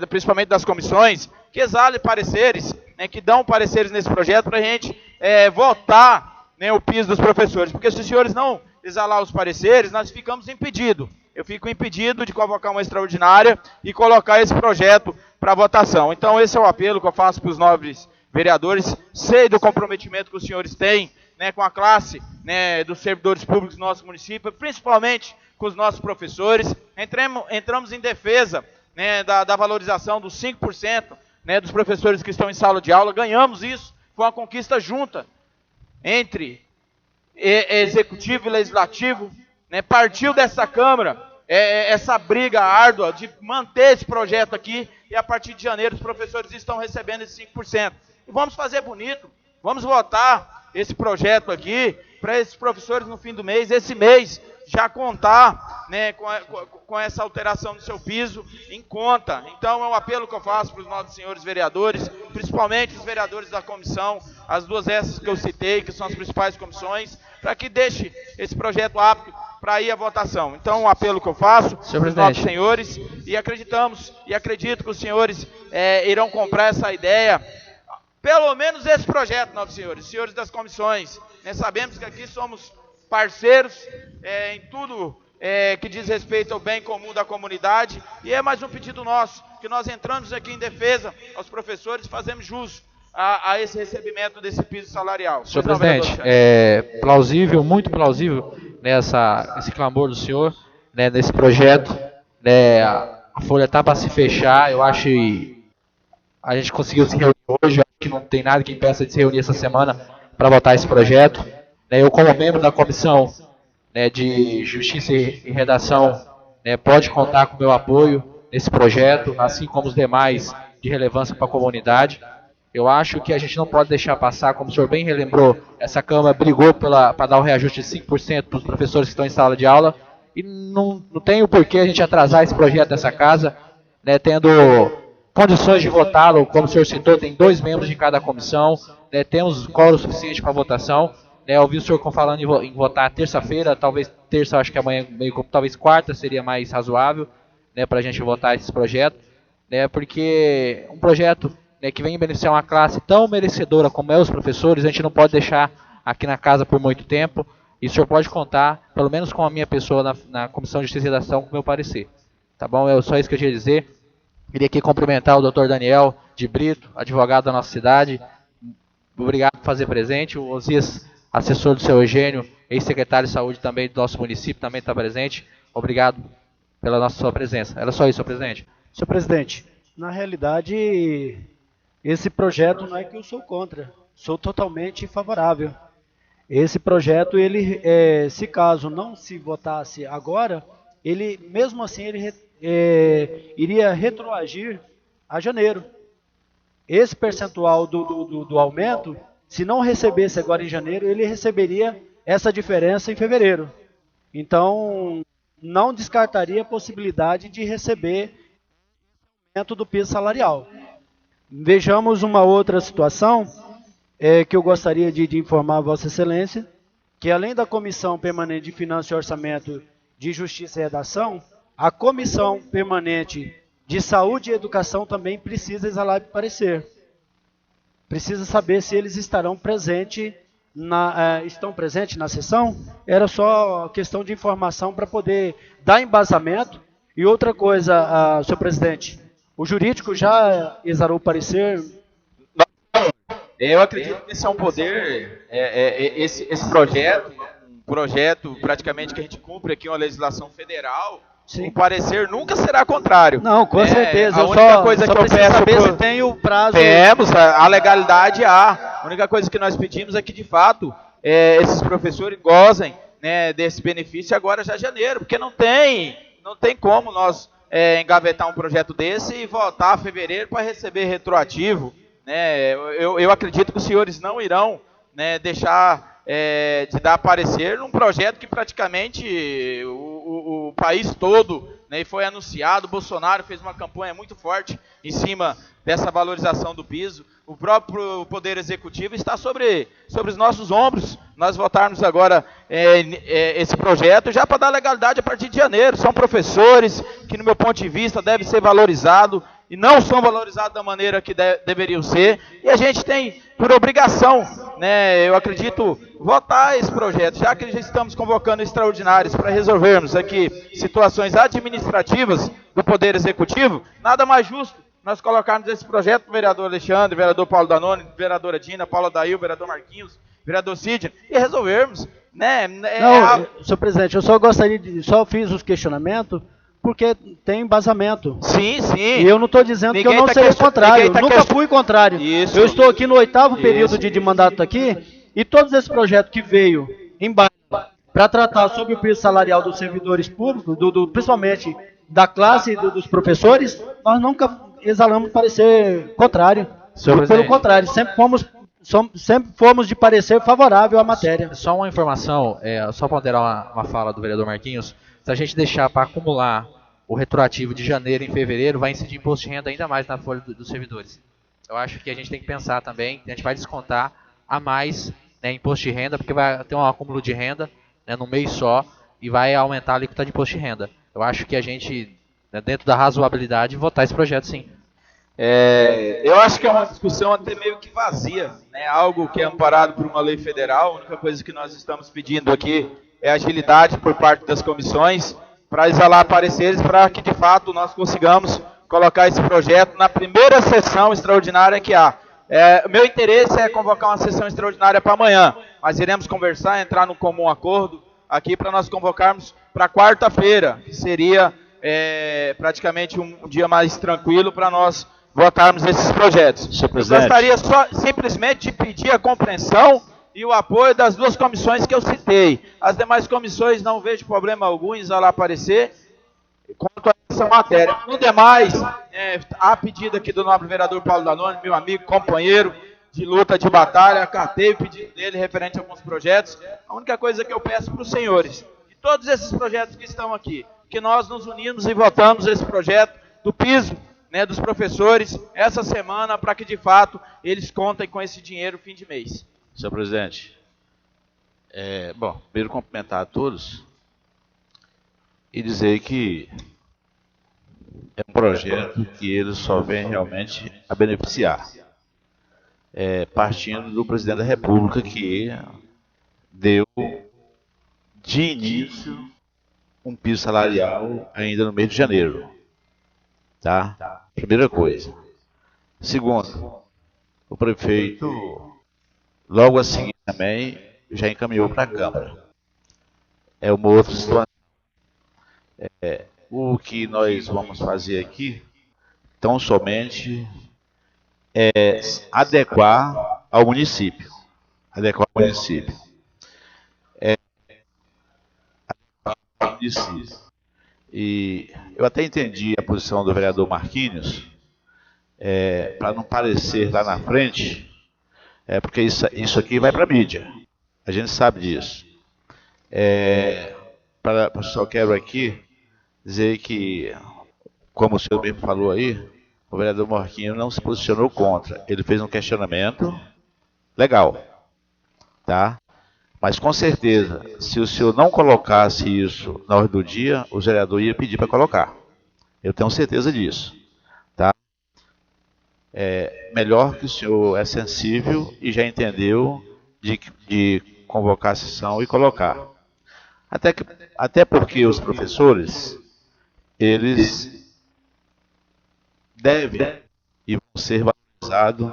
[SPEAKER 1] principalmente das comissões, que exalem pareceres, né, que dão pareceres nesse projeto para a gente votar, né, o piso dos professores. Porque se os senhores não exalar os pareceres, nós ficamos impedidos. Eu fico impedido de convocar uma extraordinária e colocar esse projeto para votação. Então, esse é o apelo que eu faço para os nobres vereadores. Sei do comprometimento que os senhores têm, né, com a classe, né, dos servidores públicos do nosso município, principalmente com os nossos professores. Entramos em defesa, né, da valorização dos 5%, né, dos professores que estão em sala de aula. Ganhamos isso, foi uma conquista junta entre Executivo e Legislativo, né, partiu dessa Câmara essa briga árdua de manter esse projeto aqui, e a partir de janeiro os professores estão recebendo esses 5%. E vamos fazer bonito, vamos votar esse projeto aqui, para esses professores no fim do mês, esse mês, já contar, né, com essa alteração do seu piso em conta. Então é um apelo que eu faço para os nossos senhores vereadores, principalmente os vereadores da comissão, as duas essas que eu citei, que são as principais comissões, para que deixe esse projeto apto para ir à votação. Então, um apelo que eu faço para os nossos senhores, e acredito que os senhores irão comprar essa ideia, pelo menos esse projeto, novos senhores das comissões. Né, sabemos que aqui somos parceiros em tudo que diz respeito ao bem comum da comunidade, e é mais um pedido nosso, que nós entramos aqui em defesa aos professores e fazemos jus a esse recebimento desse piso salarial.
[SPEAKER 3] Senhor presidente, plausível, muito plausível, né, esse clamor do senhor, né, nesse projeto, né, a folha está para se fechar. Eu acho que a gente conseguiu se reunir hoje, acho que não tem nada que impeça de se reunir essa semana para votar esse projeto. Né, eu, como membro da comissão, né, de Justiça e Redação, né, pode contar com o meu apoio nesse projeto, assim como os demais de relevância para a comunidade. Eu acho que a gente não pode deixar passar, como o senhor bem relembrou, essa Câmara brigou para dar o reajuste de 5% para os professores que estão em sala de aula, e não tem o porquê a gente atrasar esse projeto dessa casa, né, tendo condições de votá-lo. Como o senhor citou, tem 2 membros de cada comissão, né, temos quórum suficiente para votação. Eu ouvi o senhor falando em votar terça-feira, talvez terça, acho que amanhã, talvez quarta seria mais razoável, né, para a gente votar esse projeto, né, porque um projeto, né, que vem beneficiar uma classe tão merecedora como é os professores, a gente não pode deixar aqui na casa por muito tempo, e o senhor pode contar, pelo menos com a minha pessoa na Comissão de Justiça e Redação, com o meu parecer. Tá bom? É só isso que eu tinha a dizer. Queria aqui cumprimentar o doutor Daniel de Brito, advogado da nossa cidade. Obrigado por fazer presente. O Osias, assessor do seu Eugênio, ex-secretário de saúde também do nosso município, também está presente. Obrigado pela sua presença. Era só isso, senhor presidente.
[SPEAKER 5] Senhor presidente, na realidade, esse projeto não é que eu sou contra, sou totalmente favorável. Esse projeto, ele, se caso não se votasse agora, ele, mesmo assim, ele iria retroagir a janeiro. Esse percentual do aumento, se não recebesse agora em janeiro, ele receberia essa diferença em fevereiro. Então, não descartaria a possibilidade de receber o aumento do piso salarial. Vejamos uma outra situação que eu gostaria de informar a Vossa Excelência, que além da Comissão Permanente de Finanças e Orçamento de Justiça e Redação, a Comissão Permanente de Saúde e Educação também precisa exalar parecer. Precisa saber se eles estarão presentes estão presentes na sessão. Era só questão de informação para poder dar embasamento. E outra coisa, senhor presidente, o jurídico já exarou o parecer.
[SPEAKER 1] Eu acredito que esse é um poder, esse projeto, um projeto praticamente que a gente cumpre aqui uma legislação federal. Sim. O parecer nunca será contrário.
[SPEAKER 5] Não, com certeza.
[SPEAKER 1] A única coisa que eu peço
[SPEAKER 5] saber se tem o prazo.
[SPEAKER 1] Temos, a legalidade há. A única coisa que nós pedimos é que, de fato, esses professores gozem, né, desse benefício agora já em janeiro, porque não tem como nós engavetar um projeto desse e voltar a fevereiro para receber retroativo. Né? Eu acredito que os senhores não irão, né, deixar de dar parecer num projeto que praticamente o país todo, né, foi anunciado. O Bolsonaro fez uma campanha muito forte em cima dessa valorização do piso. O próprio Poder Executivo está sobre os nossos ombros. Nós votarmos agora esse projeto já para dar legalidade a partir de janeiro. São professores que, no meu ponto de vista, devem ser valorizados e não são valorizados da maneira que deveriam ser. E a gente tem por obrigação, né, eu acredito, votar esse projeto, já que já estamos convocando extraordinários para resolvermos aqui situações administrativas do Poder Executivo. Nada mais justo nós colocarmos esse projeto para o vereador Alexandre, vereador Paulo Danone, vereadora Dina, Paula Dail, vereador Marquinhos, vereador Sidney, e resolvermos. Né?
[SPEAKER 5] Senhor presidente, eu só gostaria só fiz os questionamentos porque tem embasamento.
[SPEAKER 1] Sim, sim.
[SPEAKER 5] E eu não estou dizendo que eu não serei contrário. Nunca fui contrário.
[SPEAKER 1] Isso.
[SPEAKER 5] Eu estou aqui no 8º período de mandato aqui, e todos esses projetos que veio embaixo para tratar sobre o piso salarial dos servidores públicos, principalmente da classe e dos professores, nós nunca exalamos parecer contrário. Pelo contrário, sempre fomos de parecer favorável à matéria.
[SPEAKER 3] Só uma informação, só ponderar uma fala do vereador Marquinhos. Se a gente deixar para acumular o retroativo de janeiro em fevereiro, vai incidir imposto de renda ainda mais na folha dos servidores. Eu acho que a gente tem que pensar também, a gente vai descontar a mais, né, imposto de renda, porque vai ter um acúmulo de renda, né, no mês só, e vai aumentar a alíquota de imposto de renda. Eu acho que a gente, né, dentro da razoabilidade, votar esse projeto sim.
[SPEAKER 1] Eu acho que é uma discussão até meio que vazia, né? Algo que é amparado por uma lei federal. A única coisa que nós estamos pedindo aqui é agilidade por parte das comissões para exalar pareceres para que de fato nós consigamos colocar esse projeto na primeira sessão extraordinária que há. Meu interesse é convocar uma sessão extraordinária para amanhã, mas iremos conversar, entrar num comum acordo aqui para nós convocarmos para quarta-feira, que seria praticamente um dia mais tranquilo para nós votarmos esses projetos. Eu gostaria só simplesmente de pedir a compreensão e o apoio das duas comissões que eu citei. As demais comissões não vejo problema algum em exalar parecer quanto a essa matéria. No demais, há pedido aqui do nobre vereador Paulo Danone, meu amigo, companheiro de luta, de batalha, acatei o pedido dele referente a alguns projetos. A única coisa que eu peço para os senhores, de todos esses projetos que estão aqui, que nós nos unimos e votamos esse projeto do piso, né, dos professores essa semana, para que de fato eles contem com esse dinheiro fim de mês.
[SPEAKER 4] Senhor presidente, primeiro cumprimentar a todos e dizer que é um projeto que ele só vem realmente a beneficiar, partindo do presidente da República, que deu de início um piso salarial ainda no mês de janeiro. Tá? Primeira coisa. Segundo, o prefeito, logo a seguir também, já encaminhou para a Câmara. É uma outra situação. O que nós vamos fazer aqui, tão somente, adequar ao município. Adequar ao município. E eu até entendi a posição do vereador Marquinhos, para não parecer lá na frente, porque isso aqui vai para a mídia. A gente sabe disso. Só quero aqui dizer que, como o senhor mesmo falou aí, o vereador Marquinhos não se posicionou contra. Ele fez um questionamento legal, tá? Mas com certeza, se o senhor não colocasse isso na ordem do dia, o vereador ia pedir para colocar. Eu tenho certeza disso, tá? Melhor que o senhor é sensível e já entendeu de convocar a sessão e colocar. Até porque os professores, eles devem e vão ser valorizados,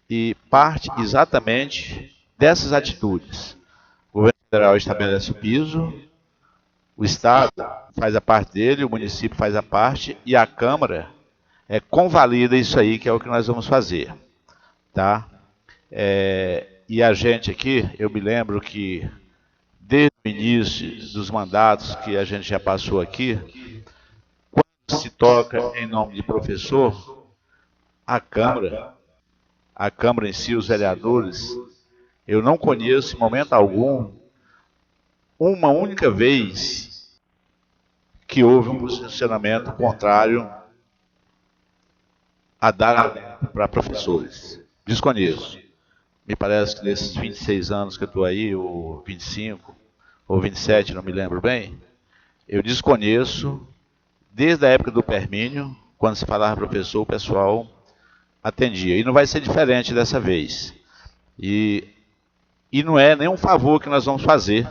[SPEAKER 4] e parte exatamente dessas atitudes. O governo federal estabelece o piso, o Estado faz a parte dele, o município faz a parte, e a Câmara convalida isso aí, que é o que nós vamos fazer, tá? E a gente aqui, eu me lembro que desde o início dos mandatos que a gente já passou aqui, quando se toca em nome de professor, a Câmara em si, os vereadores, eu não conheço em momento algum, uma única vez, que houve um posicionamento contrário a dar para professores. Desconheço. Me parece que nesses 26 anos que eu estou aí, ou 25, ou 27, não me lembro bem, eu desconheço, desde a época do Permínio, quando se falava professor, o pessoal atendia. E não vai ser diferente dessa vez. E não é nenhum favor que nós vamos fazer,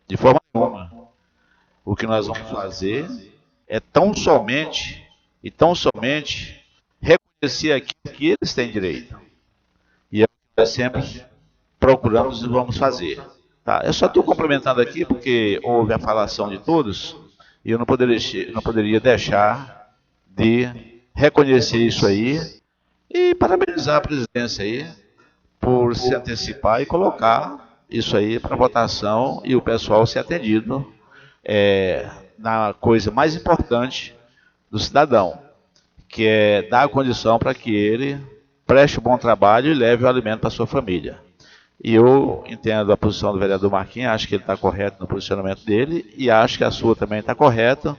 [SPEAKER 4] de forma nenhuma. O que nós vamos fazer é tão somente reconhecer aquilo que eles têm direito. E é o que nós sempre procuramos e vamos fazer. Tá? Eu só estou complementando aqui porque houve a falação de todos e eu não poderia deixar de reconhecer isso aí e parabenizar a presidência aí por se antecipar e colocar isso aí para votação e o pessoal ser atendido na coisa mais importante do cidadão, que é dar a condição para que ele preste um bom trabalho e leve o alimento para sua família. E eu entendo a posição do vereador Marquinhos, acho que ele está correto no posicionamento dele e acho que a sua também está correta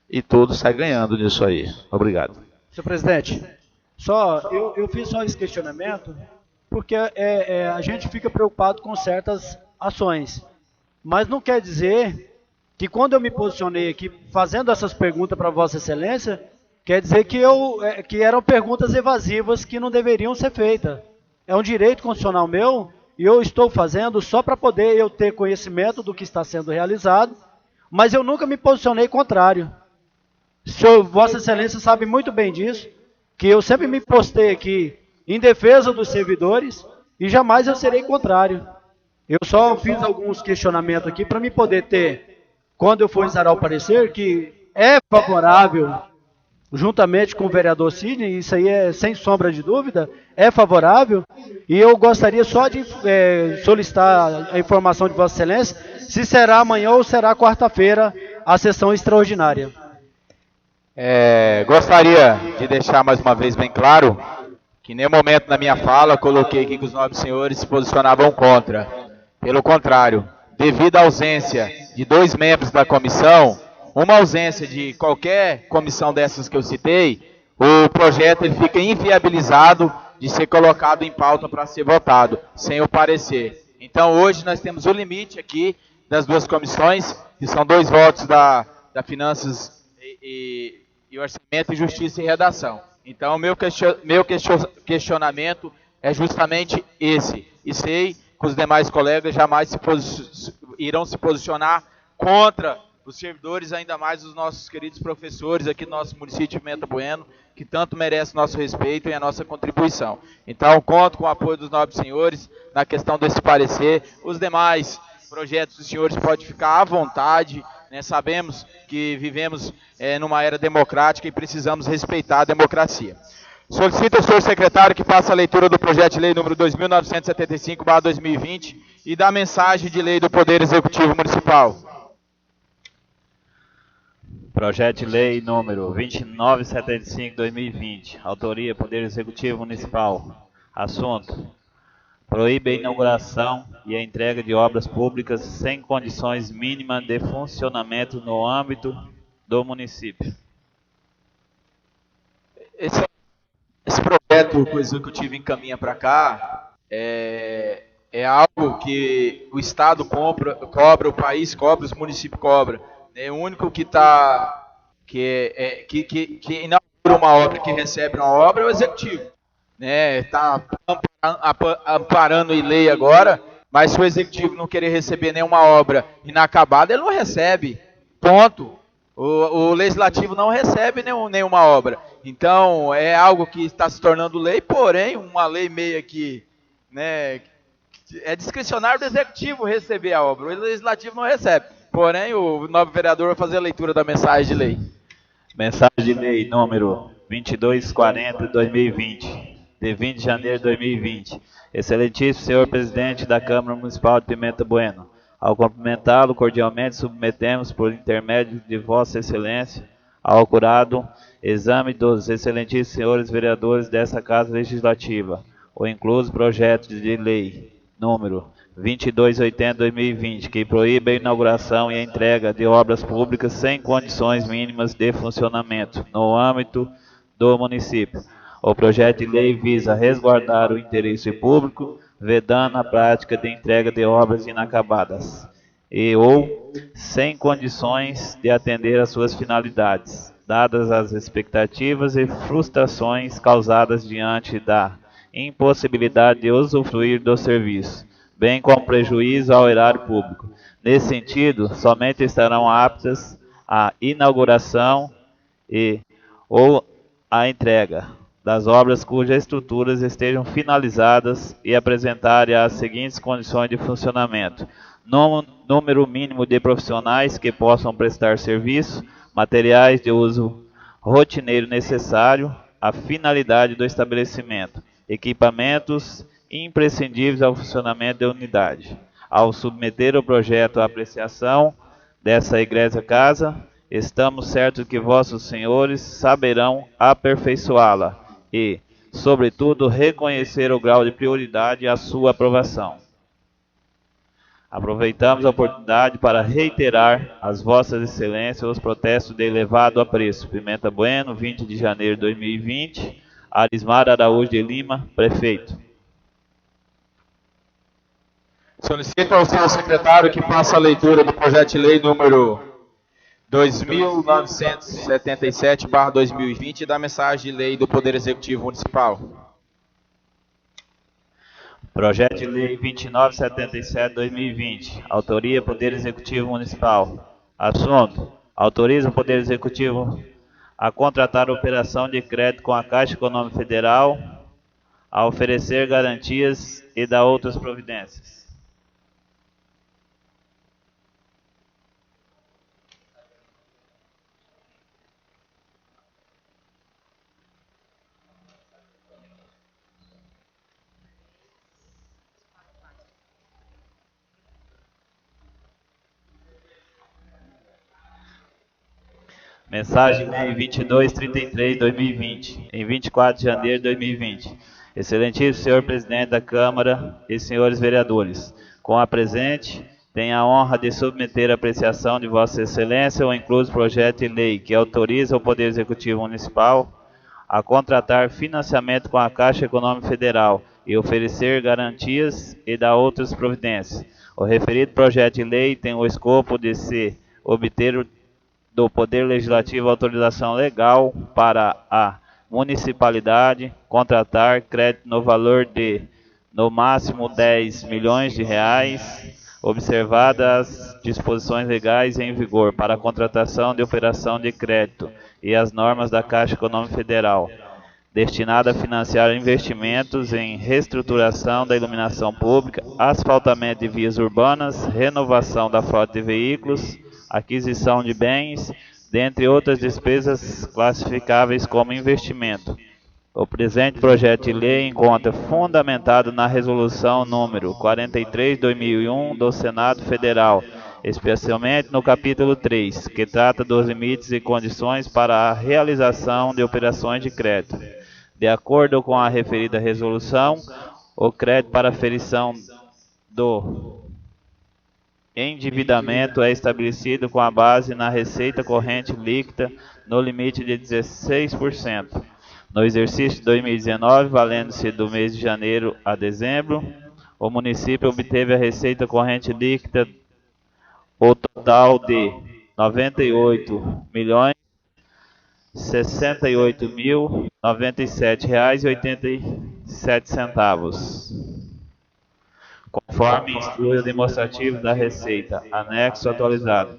[SPEAKER 4] e todos saem ganhando nisso aí. Obrigado.
[SPEAKER 5] Senhor presidente, eu fiz só esse questionamento porque a gente fica preocupado com certas ações, mas não quer dizer que quando eu me posicionei aqui fazendo essas perguntas para Vossa Excelência, quer dizer que eram perguntas evasivas que não deveriam ser feitas. É um direito constitucional meu e eu estou fazendo só para poder eu ter conhecimento do que está sendo realizado, mas eu nunca me posicionei contrário. Vossa Excelência sabe muito bem disso, que eu sempre me postei aqui em defesa dos servidores e jamais eu serei contrário. Eu só fiz alguns questionamentos aqui para me poder ter, quando eu for exarar o parecer, que é favorável, juntamente com o vereador Sidney, isso aí é sem sombra de dúvida, é favorável, e eu gostaria só de solicitar a informação de Vossa Excelência, se será amanhã ou será quarta-feira a sessão extraordinária.
[SPEAKER 1] Gostaria de deixar mais uma vez bem claro que em nenhum momento na minha fala coloquei aqui que os nobres senhores se posicionavam contra. Pelo contrário, devido à ausência de 2 membros da comissão, uma ausência de qualquer comissão dessas que eu citei, o projeto ele fica inviabilizado de ser colocado em pauta para ser votado, sem o parecer. Então hoje nós temos o limite aqui das 2 comissões, que são 2 votos da Finanças e Orçamento e Justiça e Redação. Então meu questionamento é justamente esse, e sei que os demais colegas jamais irão se posicionar contra os servidores, ainda mais os nossos queridos professores aqui do nosso município de Pimenta Bueno, que tanto merece nosso respeito e a nossa contribuição. Então, conto com o apoio dos nobres senhores na questão desse parecer. Os demais projetos dos senhores podem ficar à vontade, né? Sabemos que vivemos numa era democrática e precisamos respeitar a democracia. Solicito ao senhor secretário que faça a leitura do projeto de lei número 2975/2020 e da mensagem de lei do Poder Executivo Municipal.
[SPEAKER 2] Projeto de lei número 2975/2020. Autoria Poder Executivo Municipal. Assunto: proíbe a inauguração e a entrega de obras públicas sem condições mínimas de funcionamento no âmbito do município.
[SPEAKER 1] Esse projeto que o Executivo encaminha para cá é algo que o Estado cobra, o país cobra, os municípios cobram. O único que inaugura uma obra, que recebe uma obra, é o Executivo. Está amparando em lei agora, mas se o Executivo não querer receber nenhuma obra inacabada, ele não recebe. Ponto. O Legislativo não recebe nenhuma obra. Então, é algo que está se tornando lei, porém, uma lei meio que, é discricionário do Executivo receber a obra. O Legislativo não recebe. Porém, o novo vereador vai fazer a leitura da mensagem de lei.
[SPEAKER 2] Mensagem de lei número 2240/2020, de 20 de janeiro de 2020. Excelentíssimo senhor presidente da Câmara Municipal de Pimenta Bueno, ao cumprimentá-lo cordialmente, submetemos, por intermédio de Vossa Excelência, ao acurado exame dos excelentíssimos senhores vereadores dessa Casa Legislativa, o incluso projeto de lei número 2280/2020, que proíbe a inauguração e a entrega de obras públicas sem condições mínimas de funcionamento no âmbito do município. O projeto de lei visa resguardar o interesse público, vedando a prática de entrega de obras inacabadas ou sem condições de atender às suas finalidades, dadas as expectativas e frustrações causadas diante da impossibilidade de usufruir do serviço, bem como prejuízo ao erário público. Nesse sentido, somente estarão aptas a inauguração ou a entrega das obras cujas estruturas estejam finalizadas e apresentarem as seguintes condições de funcionamento: número mínimo de profissionais que possam prestar serviço, materiais de uso rotineiro necessário à finalidade do estabelecimento, equipamentos imprescindíveis ao funcionamento da unidade. Ao submeter o projeto à apreciação dessa egressa casa, estamos certos que vossos senhores saberão aperfeiçoá-la e, sobretudo, reconhecer o grau de prioridade à sua aprovação. Aproveitamos a oportunidade para reiterar às vossas excelências os protestos de elevado apreço. Pimenta Bueno, 20 de janeiro de 2020. Arismar Araújo de Lima, prefeito.
[SPEAKER 1] Solicito ao senhor secretário que faça a leitura do projeto de lei número 2977/2020 e da mensagem de lei do Poder Executivo Municipal.
[SPEAKER 2] Projeto de lei 2977/2020. Autoria Poder Executivo Municipal. Assunto: autoriza o Poder Executivo a contratar operação de crédito com a Caixa Econômica Federal, a oferecer garantias e dar outras providências. Mensagem lei 2233/2020, em 24 de janeiro de 2020. Excelentíssimo senhor presidente da Câmara e senhores vereadores, com a presente, tenho a honra de submeter a apreciação de Vossa Excelência o incluso projeto de lei que autoriza o Poder Executivo Municipal a contratar financiamento com a Caixa Econômica Federal e oferecer garantias e dar outras providências. O referido projeto de lei tem o escopo de se obter do Poder Legislativo autorização legal para a municipalidade contratar crédito no valor de, no máximo, 10 milhões de reais, observadas as disposições legais em vigor para a contratação de operação de crédito e as normas da Caixa Econômica Federal, destinada a financiar investimentos em reestruturação da iluminação pública, asfaltamento de vias urbanas, renovação da frota de veículos, aquisição de bens, dentre outras despesas classificáveis como investimento, O presente projeto de lei encontra fundamentado na resolução número 43/2001 do Senado Federal, especialmente no capítulo 3, que trata dos limites e condições para a realização de operações de crédito. De acordo com a referida resolução, o crédito para aferição do endividamento é estabelecido com a base na receita corrente líquida no limite de 16%. No exercício de 2019, valendo-se do mês de janeiro a dezembro, o município obteve a receita corrente líquida o total de R$ 98.068.097,87, conforme instrui o demonstrativo da receita, anexo atualizado.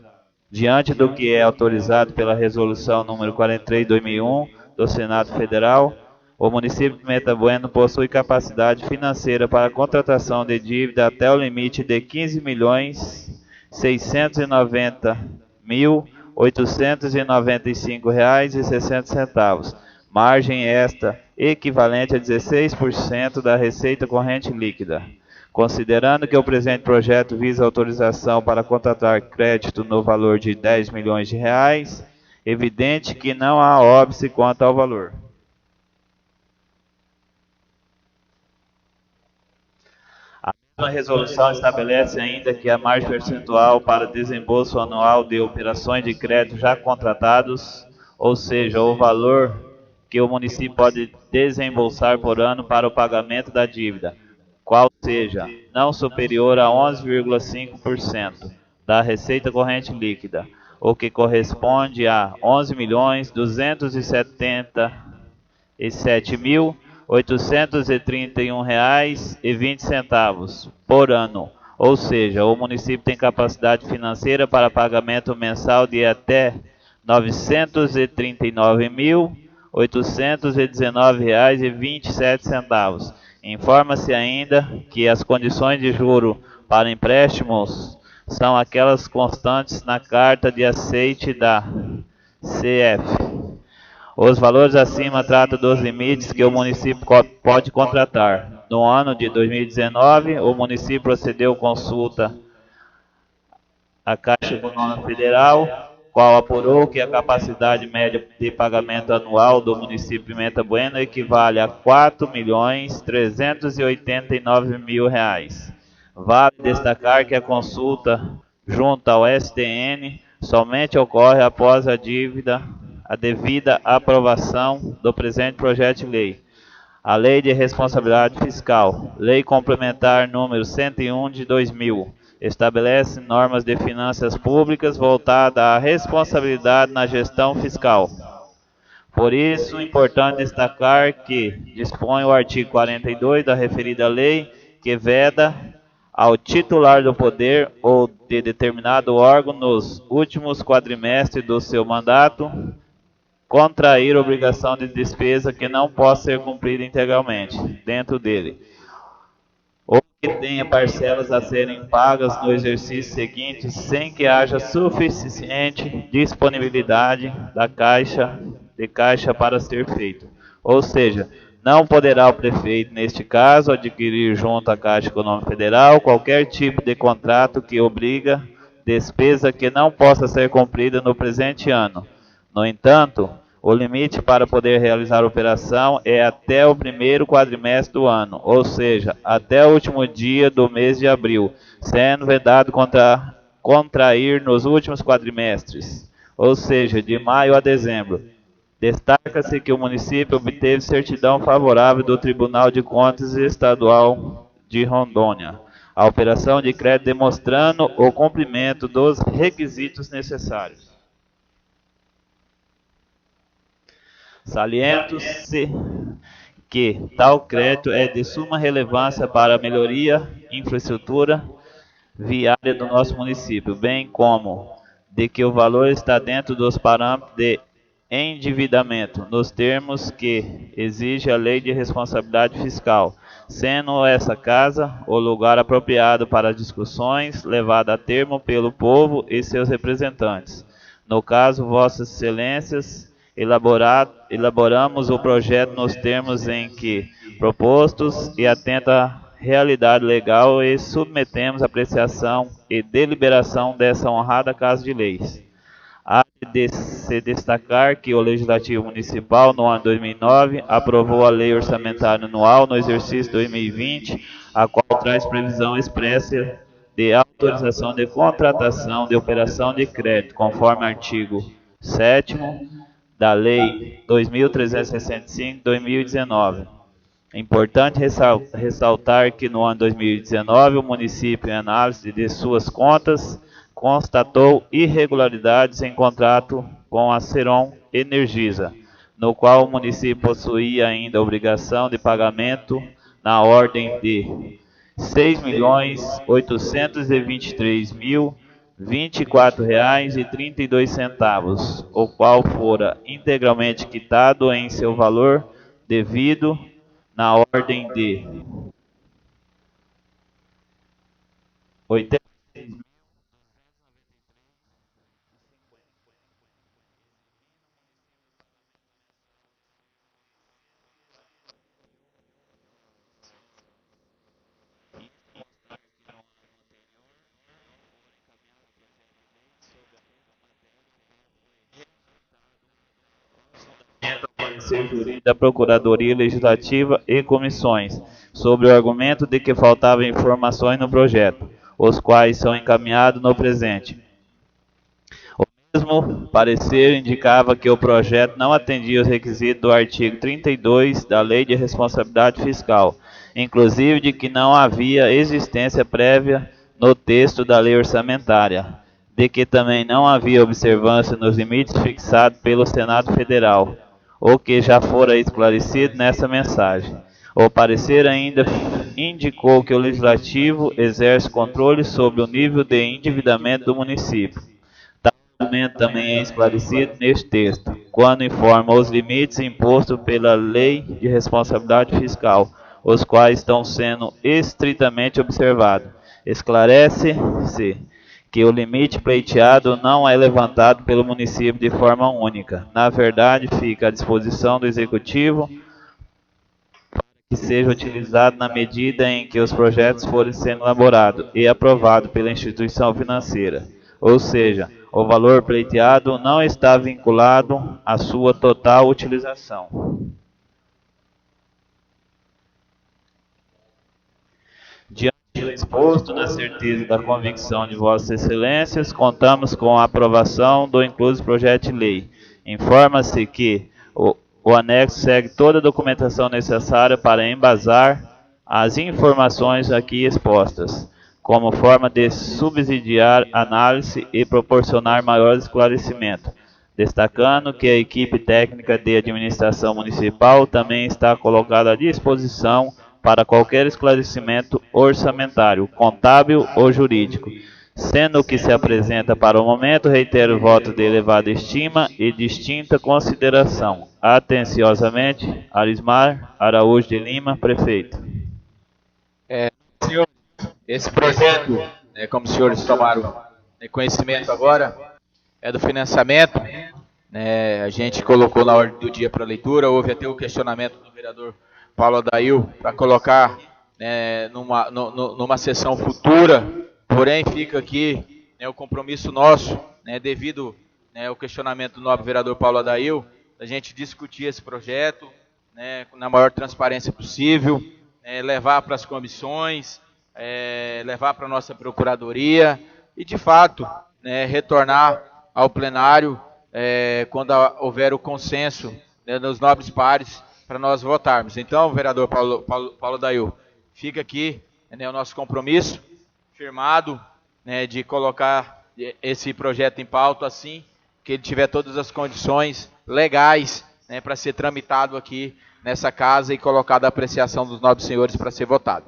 [SPEAKER 2] Diante do que é autorizado pela resolução número 43/2001 do Senado Federal, o município de Pimenta Bueno possui capacidade financeira para a contratação de dívida até o limite de R$ 15.690.895,60, margem esta equivalente a 16% da receita corrente líquida. Considerando que o presente projeto visa autorização para contratar crédito no valor de R$ 10 milhões, evidente que não há óbice quanto ao valor. A mesma resolução estabelece ainda que a margem percentual para desembolso anual de operações de crédito já contratados, ou seja, o valor que o município pode desembolsar por ano para o pagamento da dívida, qual seja não superior a 11,5% da receita corrente líquida, o que corresponde a R$ 11.277.831,20 por ano, ou seja, o município tem capacidade financeira para pagamento mensal de até R$ 939.819,27. Informa-se ainda que as condições de juro para empréstimos são aquelas constantes na carta de aceite da CF. Os valores acima tratam dos limites que o município pode contratar. No ano de 2019, o município procedeu consulta à Caixa Econômica Federal, qual apurou que a capacidade média de pagamento anual do município de Pimenta Bueno equivale a R$ 4.389.000. Vale destacar que a consulta junto ao STN somente ocorre após a devida aprovação do presente projeto de lei. A Lei de Responsabilidade Fiscal, Lei Complementar número 101 de 2000, estabelece normas de finanças públicas voltadas à responsabilidade na gestão fiscal. Por isso, é importante destacar que dispõe o artigo 42 da referida lei, que veda ao titular do poder ou de determinado órgão nos últimos quadrimestres do seu mandato contrair obrigação de despesa que não possa ser cumprida integralmente dentro dele, ou que tenha parcelas a serem pagas no exercício seguinte sem que haja suficiente disponibilidade da caixa para ser feito. Ou seja, não poderá o prefeito, neste caso, adquirir junto à Caixa Econômica Federal qualquer tipo de contrato que obriga despesa que não possa ser cumprida no presente ano. No entanto, o limite para poder realizar a operação é até o primeiro quadrimestre do ano, ou seja, até o último dia do mês de abril, sendo vedado contrair nos últimos quadrimestres, ou seja, de maio a dezembro. Destaca-se que o município obteve certidão favorável do Tribunal de Contas Estadual de Rondônia, a operação de crédito demonstrando o cumprimento dos requisitos necessários. Saliento-se que tal crédito é de suma relevância para a melhoria infraestrutura viária do nosso município, bem como de que o valor está dentro dos parâmetros de endividamento, nos termos que exige a Lei de Responsabilidade Fiscal, sendo essa casa o lugar apropriado para as discussões levadas a termo pelo povo e seus representantes. No caso, Vossas Excelências, elaboramos o projeto nos termos em que propostos e atento à realidade legal e submetemos a apreciação e deliberação dessa honrada Casa de Leis. Há de se destacar que o Legislativo Municipal, no ano 2009, aprovou a Lei Orçamentária Anual no exercício 2020, a qual traz previsão expressa de autorização de contratação de operação de crédito, conforme artigo 7º da Lei 2.365/2019. É importante ressaltar que no ano 2019 o município, em análise de suas contas, constatou irregularidades em contrato com a Ceron Energisa, no qual o município possuía ainda obrigação de pagamento na ordem de R$ 6.823.024,32, o qual fora integralmente quitado em seu valor devido na ordem de R$ 86.000. Parecer jurídico da Procuradoria Legislativa e comissões, sobre o argumento de que faltavam informações no projeto, os quais são encaminhados no presente. O mesmo parecer indicava que o projeto não atendia os requisitos do artigo 32 da Lei de Responsabilidade Fiscal, inclusive de que não havia existência prévia no texto da lei orçamentária, de que também não havia observância nos limites fixados pelo Senado Federal, o que já fora esclarecido nessa mensagem. O parecer ainda indicou que o Legislativo exerce controle sobre o nível de endividamento do município. Tal argumento também é esclarecido neste texto, quando informa os limites impostos pela Lei de Responsabilidade Fiscal, os quais estão sendo estritamente observados. Esclarece-se que o limite pleiteado não é levantado pelo município de forma única. Na verdade, fica à disposição do Executivo para que seja utilizado na medida em que os projetos forem sendo elaborados e aprovados pela instituição financeira. Ou seja, o valor pleiteado não está vinculado à sua total utilização. Diante do exposto, na certeza da convicção de Vossas Excelências, contamos com a aprovação do incluso projeto de lei. Informa-se que o anexo segue toda a documentação necessária para embasar as informações aqui expostas, como forma de subsidiar análise e proporcionar maior esclarecimento, destacando que a equipe técnica de administração municipal também está colocada à disposição para qualquer esclarecimento orçamentário, contábil ou jurídico. Sendo o que se apresenta para o momento, reitero o voto de elevada estima e distinta consideração. Atenciosamente, Arismar Araújo de Lima, prefeito.
[SPEAKER 1] Senhor, esse projeto, como os senhores tomaram conhecimento agora, é do financiamento. A gente colocou na ordem do dia para leitura, houve até o questionamento do vereador Paulo Adail para colocar numa sessão futura, porém fica aqui o compromisso nosso, devido ao questionamento do nobre vereador Paulo Adail, da gente discutir esse projeto na maior transparência possível, levar para as comissões, levar para a nossa procuradoria e, de fato, retornar ao plenário quando houver o consenso dos nobres pares para nós votarmos. Então, vereador Paulo Adail, fica aqui o nosso compromisso firmado de colocar esse projeto em pauta assim que ele tiver todas as condições legais para ser tramitado aqui nessa casa e colocado à apreciação dos nobres senhores para ser votado.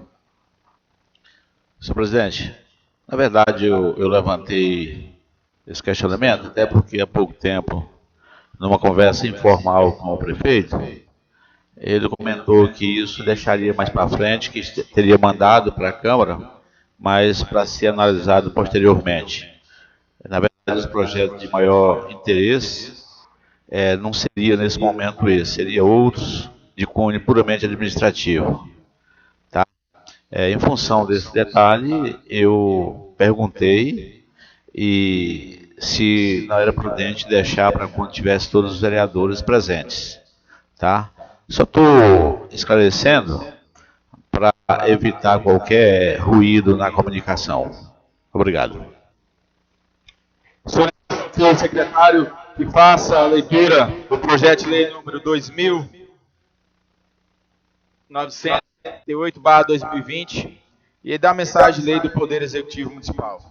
[SPEAKER 4] Senhor presidente, na verdade eu levantei esse questionamento, até porque há pouco tempo, numa conversa informal com o prefeito, ele comentou que isso deixaria mais para frente, que teria mandado para a Câmara, mas para ser analisado posteriormente. Na verdade, os projetos de maior interesse, não seria nesse momento esse, seria outros de cunho puramente administrativo. Tá? Em função desse detalhe, eu perguntei e se não era prudente deixar para quando tivesse todos os vereadores presentes. Tá? Só estou esclarecendo para evitar qualquer ruído na comunicação. Obrigado.
[SPEAKER 1] Senhor secretário, que faça a leitura do projeto de lei número 2.978/2020 e da mensagem de lei do Poder Executivo Municipal.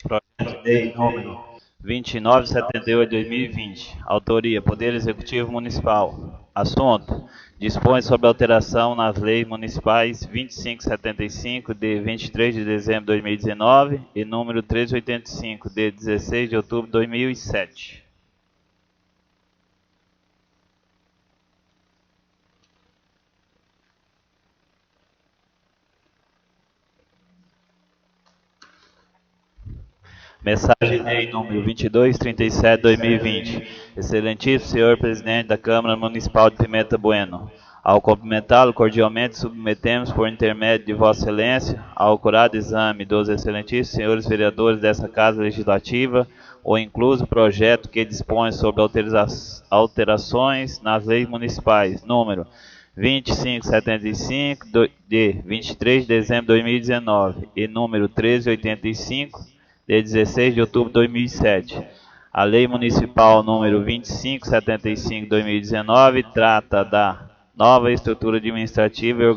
[SPEAKER 2] Projeto de lei número 2978/2020. Autoria: Poder Executivo Municipal. Assunto: dispõe sobre alteração nas leis municipais 2575, de 23 de dezembro de 2019, e número 1385, de 16 de outubro de 2007. Mensagem de lei número 2237/2020. Excelentíssimo senhor presidente da Câmara Municipal de Pimenta Bueno, ao cumprimentá-lo cordialmente, submetemos por intermédio de Vossa Excelência ao acurado exame dos excelentíssimos senhores vereadores dessa Casa Legislativa o incluso projeto que dispõe sobre alterações nas leis municipais número 2575 de 23 de dezembro de 2019 e número 1385 de 16 de outubro de 2007. A Lei Municipal número 2575/2019 trata da nova estrutura administrativa e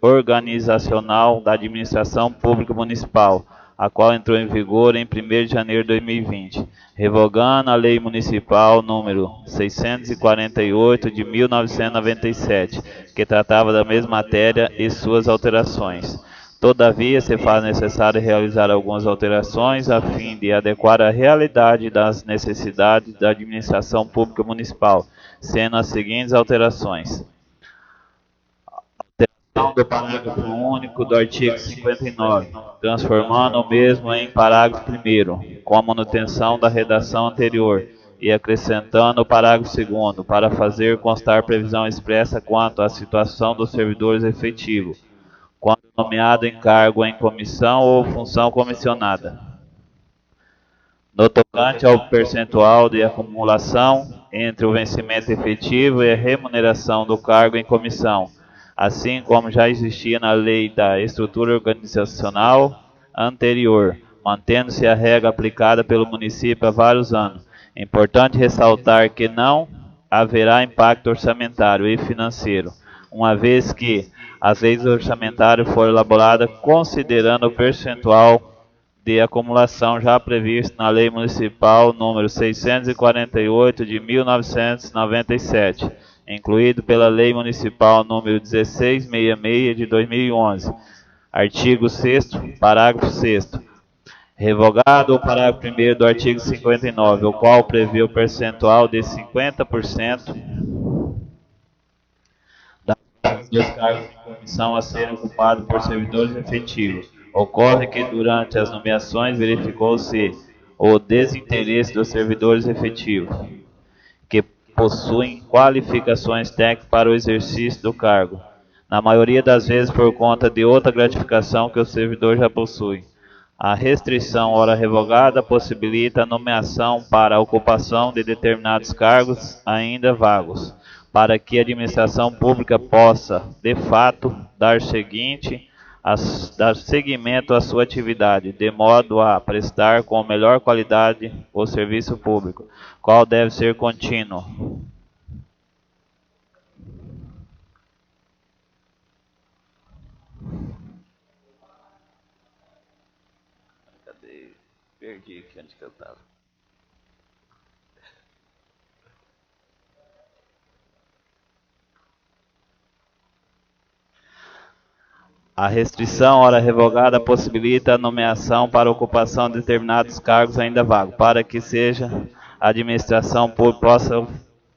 [SPEAKER 2] organizacional da administração pública municipal, a qual entrou em vigor em 1º de janeiro de 2020, revogando a Lei Municipal número 648 de 1997, que tratava da mesma matéria e suas alterações. Todavia, se faz necessário realizar algumas alterações a fim de adequar a realidade das necessidades da administração pública municipal, sendo as seguintes alterações. Alteração do parágrafo único do artigo 59, transformando o mesmo em parágrafo 1º, com a manutenção da redação anterior, e acrescentando o parágrafo 2º, para fazer constar previsão expressa quanto à situação dos servidores efetivos, quando nomeado em cargo em comissão ou função comissionada. No tocante ao percentual de acumulação entre o vencimento efetivo e a remuneração do cargo em comissão, assim como já existia na lei da estrutura organizacional anterior, mantendo-se a regra aplicada pelo município há vários anos. É importante ressaltar que não haverá impacto orçamentário e financeiro, uma vez que as leis orçamentárias foram elaboradas considerando o percentual de acumulação já previsto na Lei Municipal número 648 de 1997, incluído pela Lei Municipal número 1666 de 2011. Artigo 6º, parágrafo 6º. Revogado o parágrafo 1º do artigo 59, o qual prevê o percentual de 50% dos cargos de comissão a serem ocupados por servidores efetivos. Ocorre que durante as nomeações verificou-se o desinteresse dos servidores efetivos, que possuem qualificações técnicas para o exercício do cargo, na maioria das vezes por conta de outra gratificação que o servidor já possui. A restrição ora revogada possibilita a nomeação para a ocupação de determinados cargos ainda vagos, para que a administração pública possa, de fato, dar seguimento à sua atividade, de modo a prestar com melhor qualidade o serviço público, qual deve ser contínuo. Perdi aqui onde que eu estava. A restrição, ora revogada, possibilita a nomeação para ocupação de determinados cargos ainda vagos, para que seja a administração pública possa,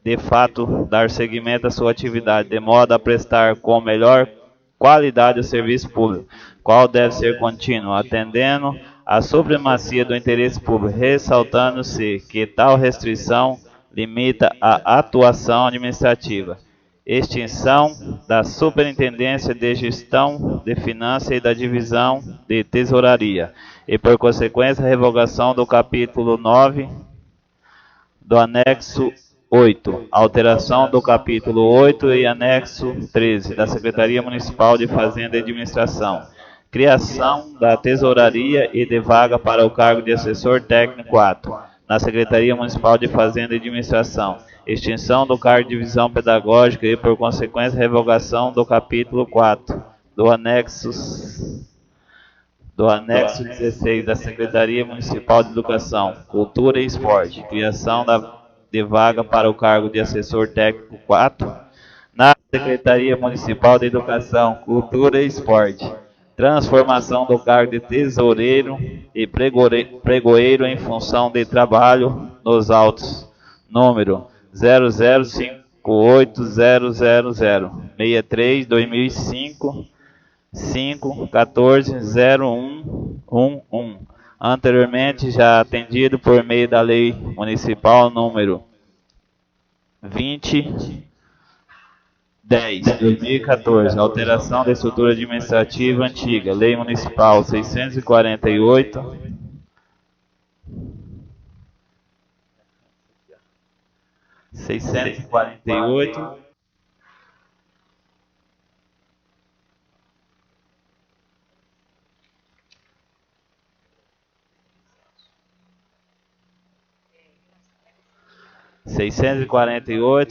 [SPEAKER 2] de fato, dar seguimento à sua atividade, de modo a prestar com melhor qualidade do serviço público, qual deve ser contínuo, atendendo à supremacia do interesse público, ressaltando-se que tal restrição limita a atuação administrativa. Extinção da Superintendência de Gestão de Finanças e da Divisão de Tesouraria, e por consequência a revogação do capítulo 9 do anexo 8, alteração do capítulo 8 e anexo 13 da Secretaria Municipal de Fazenda e Administração, criação da tesouraria e de vaga para o cargo de assessor técnico 4 na Secretaria Municipal de Fazenda e Administração, extinção do cargo de divisão pedagógica e, por consequência, revogação do capítulo 4 do anexo 16 da Secretaria Municipal de Educação, Cultura e Esporte, criação de vaga para o cargo de assessor técnico 4 na Secretaria Municipal de Educação, Cultura e Esporte, transformação do cargo de tesoureiro e pregoeiro em função de trabalho nos autos, número 005800063-2005, 5140111, anteriormente já atendido por meio da Lei Municipal número 2010/2014, alteração da estrutura administrativa antiga, Lei Municipal 648,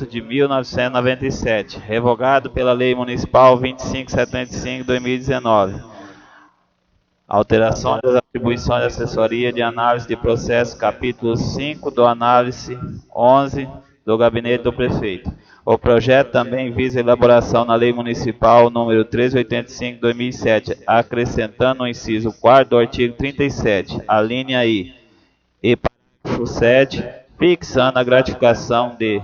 [SPEAKER 2] de 1997, revogado pela Lei Municipal 2575/2019. Alteração das atribuições de assessoria de análise de processo, capítulo 5 do análise 11 do Gabinete do Prefeito. O projeto também visa a elaboração na Lei Municipal número 1385/2007, acrescentando o inciso 4º do artigo 37, a linha I, e parágrafo 7, fixando a gratificação de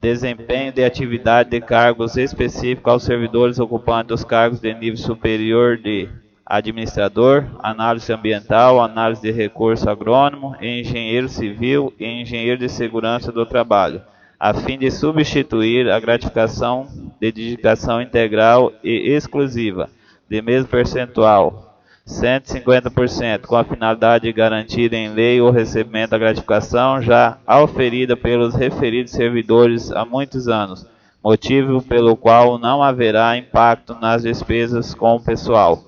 [SPEAKER 2] desempenho de atividade de cargos específicos aos servidores ocupantes dos cargos de nível superior de administrador, análise ambiental, análise de recurso agrônomo, engenheiro civil e engenheiro de segurança do trabalho, a fim de substituir a gratificação de dedicação integral e exclusiva, de mesmo percentual, 150%, com a finalidade de garantir em lei o recebimento da gratificação já auferida pelos referidos servidores há muitos anos, motivo pelo qual não haverá impacto nas despesas com o pessoal.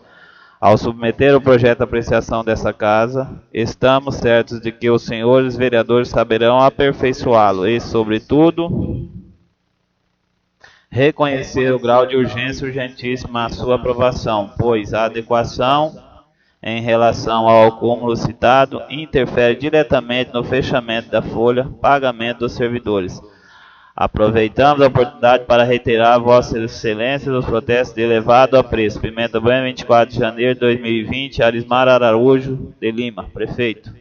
[SPEAKER 2] Ao submeter o projeto à apreciação dessa Casa, estamos certos de que os senhores vereadores saberão aperfeiçoá-lo e, sobretudo, reconhecer o grau de urgência urgentíssima à sua aprovação, pois a adequação em relação ao acúmulo citado interfere diretamente no fechamento da folha pagamento dos servidores. Aproveitamos a oportunidade para reiterar a Vossa Excelência os protestos de elevado apreço. Pimenta Bueno, 24 de janeiro de 2020, Arismar Araújo de Lima, Prefeito.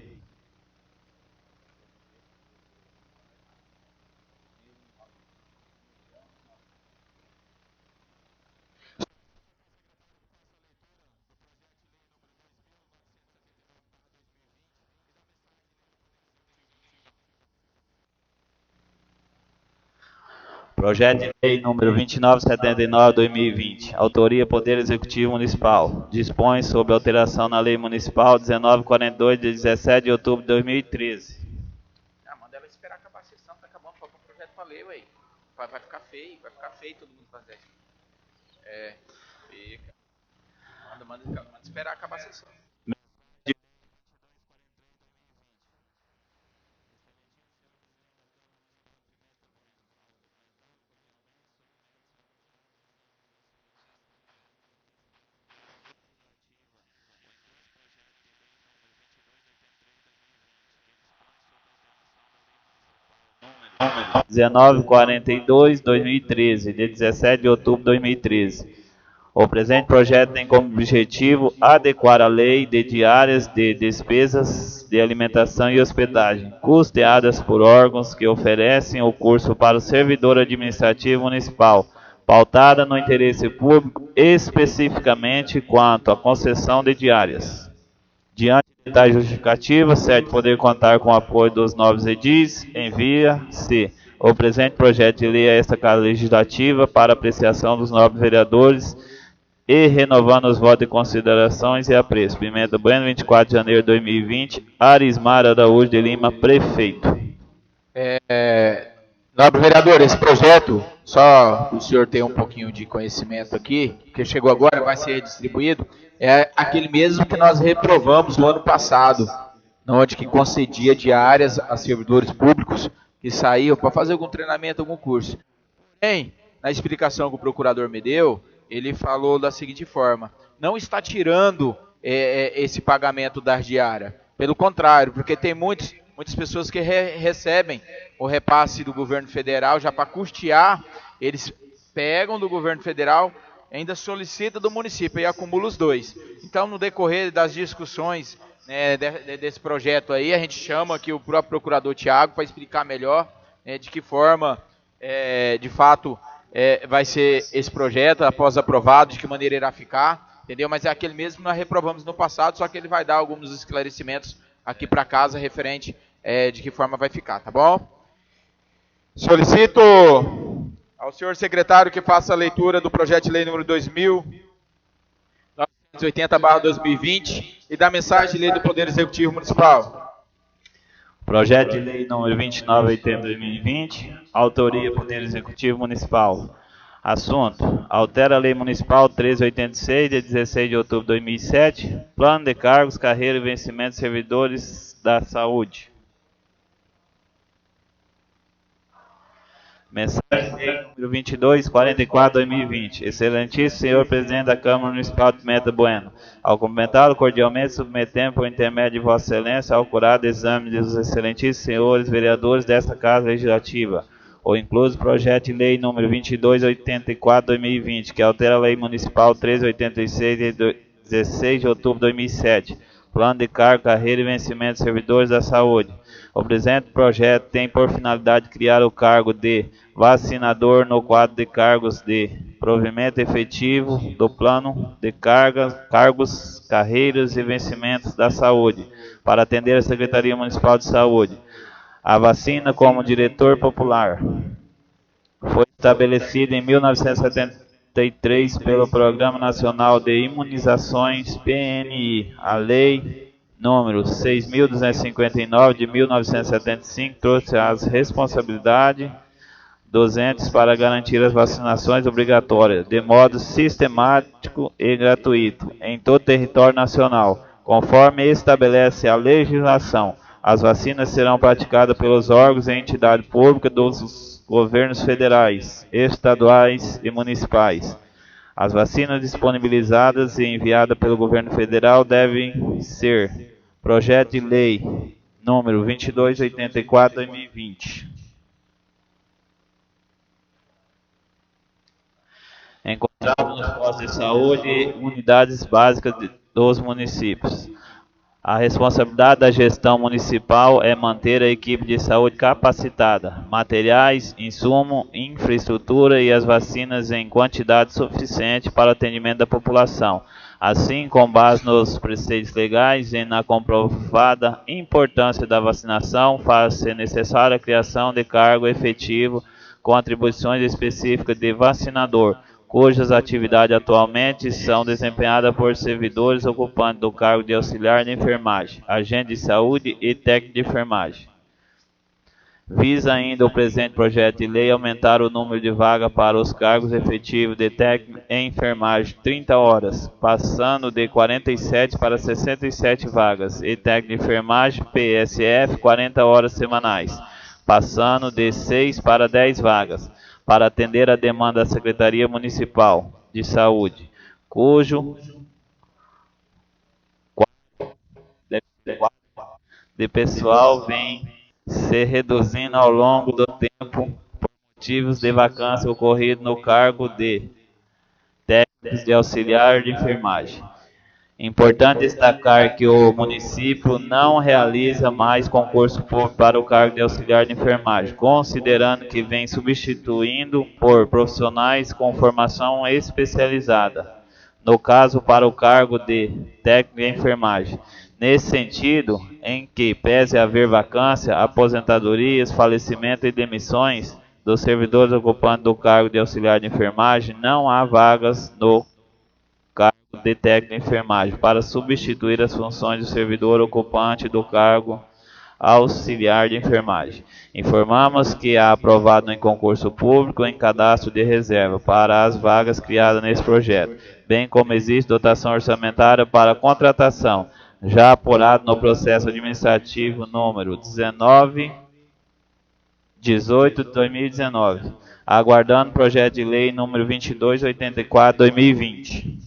[SPEAKER 2] Projeto de Lei número 2979/2020, autoria Poder Executivo Municipal, dispõe sobre alteração na Lei Municipal 1942, de 17 de outubro de 2013.
[SPEAKER 1] Manda ela esperar acabar a sessão, tá acabando, falta um projeto pra ler, ué. Vai ficar feio todo mundo fazer. Fica. Manda esperar acabar a sessão. 1942/2013, de 17 de outubro de 2013. O presente projeto tem como objetivo adequar a lei de diárias de despesas de alimentação e hospedagem, custeadas por órgãos que oferecem o curso para o servidor administrativo municipal,
[SPEAKER 2] pautada no interesse público, especificamente quanto à concessão de diárias. Diante da justificativa, certo poder contar com o apoio dos nobres edis, envia-se o presente projeto de lei a esta Casa Legislativa para apreciação dos nobres vereadores e renovando os votos de considerações e apreço. Pimenta Bueno, 24 de janeiro de 2020, Arismar Araújo de Lima, prefeito.
[SPEAKER 1] Nobre vereador, esse projeto, só o senhor tem um pouquinho de conhecimento aqui, que chegou agora, vai ser distribuído, é aquele mesmo que nós reprovamos no ano passado, onde que concedia diárias a servidores públicos que saíam para fazer algum treinamento, algum curso. Porém, na explicação que o procurador me deu, ele falou da seguinte forma: não está tirando esse pagamento das diárias, pelo contrário, porque tem muitas pessoas que recebem o repasse do governo federal já para custear, eles pegam do governo federal, ainda solicitam do município e acumulam os dois. Então, no decorrer das discussões desse projeto aí, a gente chama aqui o próprio procurador Tiago para explicar melhor de que forma, de fato, vai ser esse projeto após aprovado, de que maneira irá ficar, entendeu? Mas é aquele mesmo que nós reprovamos no passado, só que ele vai dar alguns esclarecimentos aqui para casa referente de que forma vai ficar, tá bom? Solicito ao senhor secretário que faça a leitura do projeto de lei número 2.980/2020 e da mensagem de lei do Poder Executivo Municipal.
[SPEAKER 2] Projeto de lei número 2980/2020, autoria Poder Executivo Municipal. Assunto: altera a Lei Municipal 1386, de 16 de outubro de 2007, Plano de Cargos, Carreira e Vencimento de Servidores da Saúde. Mensagem de lei número 2244/2020. Excelentíssimo Senhor Presidente da Câmara Municipal de Pimenta Bueno, ao cumprimentá-lo cordialmente, submetemos por intermédio de Vossa Excelência ao curado exame dos excelentíssimos senhores vereadores desta Casa Legislativa, o incluso projeto de lei número 2284/2020, que altera a Lei Municipal 1386 de 16 de outubro de 2007, Plano de Cargo, Carreira e Vencimento de Servidores da Saúde. O presente projeto tem por finalidade criar o cargo de vacinador no quadro de cargos de provimento efetivo do Plano de Cargos, Carreiras e Vencimentos da Saúde, para atender a Secretaria Municipal de Saúde. A vacina como diretor popular foi estabelecida em 1973 pelo Programa Nacional de Imunizações, PNI. A Lei número 6.259 de 1975 trouxe as responsabilidades dos entes para garantir as vacinações obrigatórias de modo sistemático e gratuito em todo o território nacional, conforme estabelece a legislação. As vacinas serão praticadas pelos órgãos e entidades públicas dos governos federais, estaduais e municipais. As vacinas disponibilizadas e enviadas pelo governo federal devem ser projeto de lei número 2284/2020. Encontrados nos postos de saúde e unidades básicas dos municípios. A responsabilidade da gestão municipal é manter a equipe de saúde capacitada, materiais, insumo, infraestrutura e as vacinas em quantidade suficiente para o atendimento da população. Assim, com base nos preceitos legais e na comprovada importância da vacinação, faz-se necessária a criação de cargo efetivo com atribuições específicas de vacinador, cujas atividades atualmente são desempenhadas por servidores ocupantes do cargo de auxiliar de enfermagem, agente de saúde e técnico de enfermagem. Visa ainda o presente projeto de lei aumentar o número de vagas para os cargos efetivos de técnico em enfermagem 30 horas, passando de 47 para 67 vagas, e técnico de enfermagem PSF 40 horas semanais, passando de 6 para 10 vagas, para atender a demanda da Secretaria Municipal de Saúde, cujo de pessoal vem se reduzindo ao longo do tempo por motivos de vacância ocorrido no cargo de técnicos de auxiliar de enfermagem. Importante destacar que o município não realiza mais concurso público para o cargo de auxiliar de enfermagem, considerando que vem substituindo por profissionais com formação especializada, no caso para o cargo de técnico de enfermagem. Nesse sentido, em que pese haver vacância, aposentadorias, falecimento e demissões dos servidores ocupantes do cargo de auxiliar de enfermagem, não há vagas no cargo de técnico de enfermagem para substituir as funções do servidor ocupante do cargo auxiliar de enfermagem. Informamos que há aprovado em concurso público em cadastro de reserva para as vagas criadas nesse projeto, bem como existe dotação orçamentária para contratação, já apurado no processo administrativo número 1918 de 2019, aguardando projeto de lei número 2284 de 2020.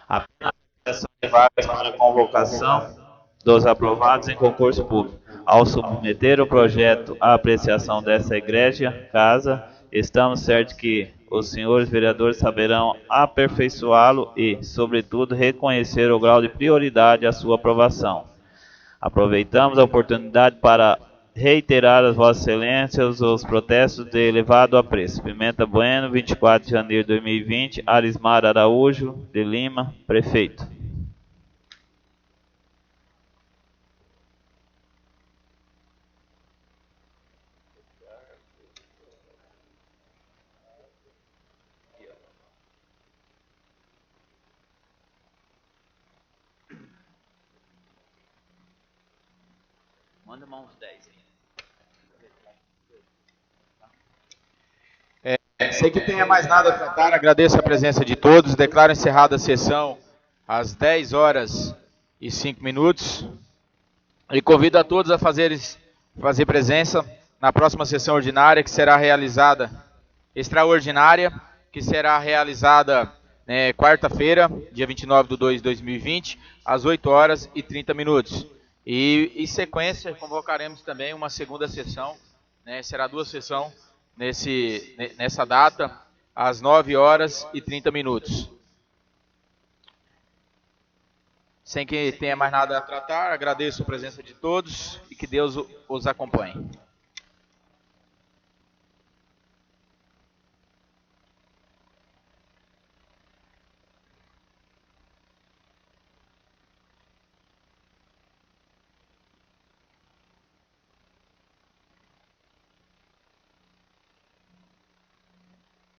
[SPEAKER 2] Apenas a criação de vagas para convocação dos aprovados em concurso público. Ao submeter o projeto à apreciação dessa egrégia casa, estamos certos que os senhores vereadores saberão aperfeiçoá-lo e, sobretudo, reconhecer o grau de prioridade à sua aprovação. Aproveitamos a oportunidade para reiterar às vossas excelências os protestos de elevado apreço. Pimenta Bueno, 24 de janeiro de 2020, Arismar Araújo de Lima, prefeito. Manda mais uns 10 aí.
[SPEAKER 1] Sei que tenha mais nada a tratar, agradeço a presença de todos, declaro encerrada a sessão às 10 horas e 5 minutos e convido a todos a fazer presença na próxima sessão ordinária, que será realizada, extraordinária, que será realizada quarta-feira, dia 29/2/2020, às 8 horas e 30 minutos. E em sequência, convocaremos também uma segunda sessão, será 2 sessões nessa data, às 9 horas e 30 minutos. Sem que tenha mais nada a tratar, agradeço a presença de todos e que Deus os acompanhe.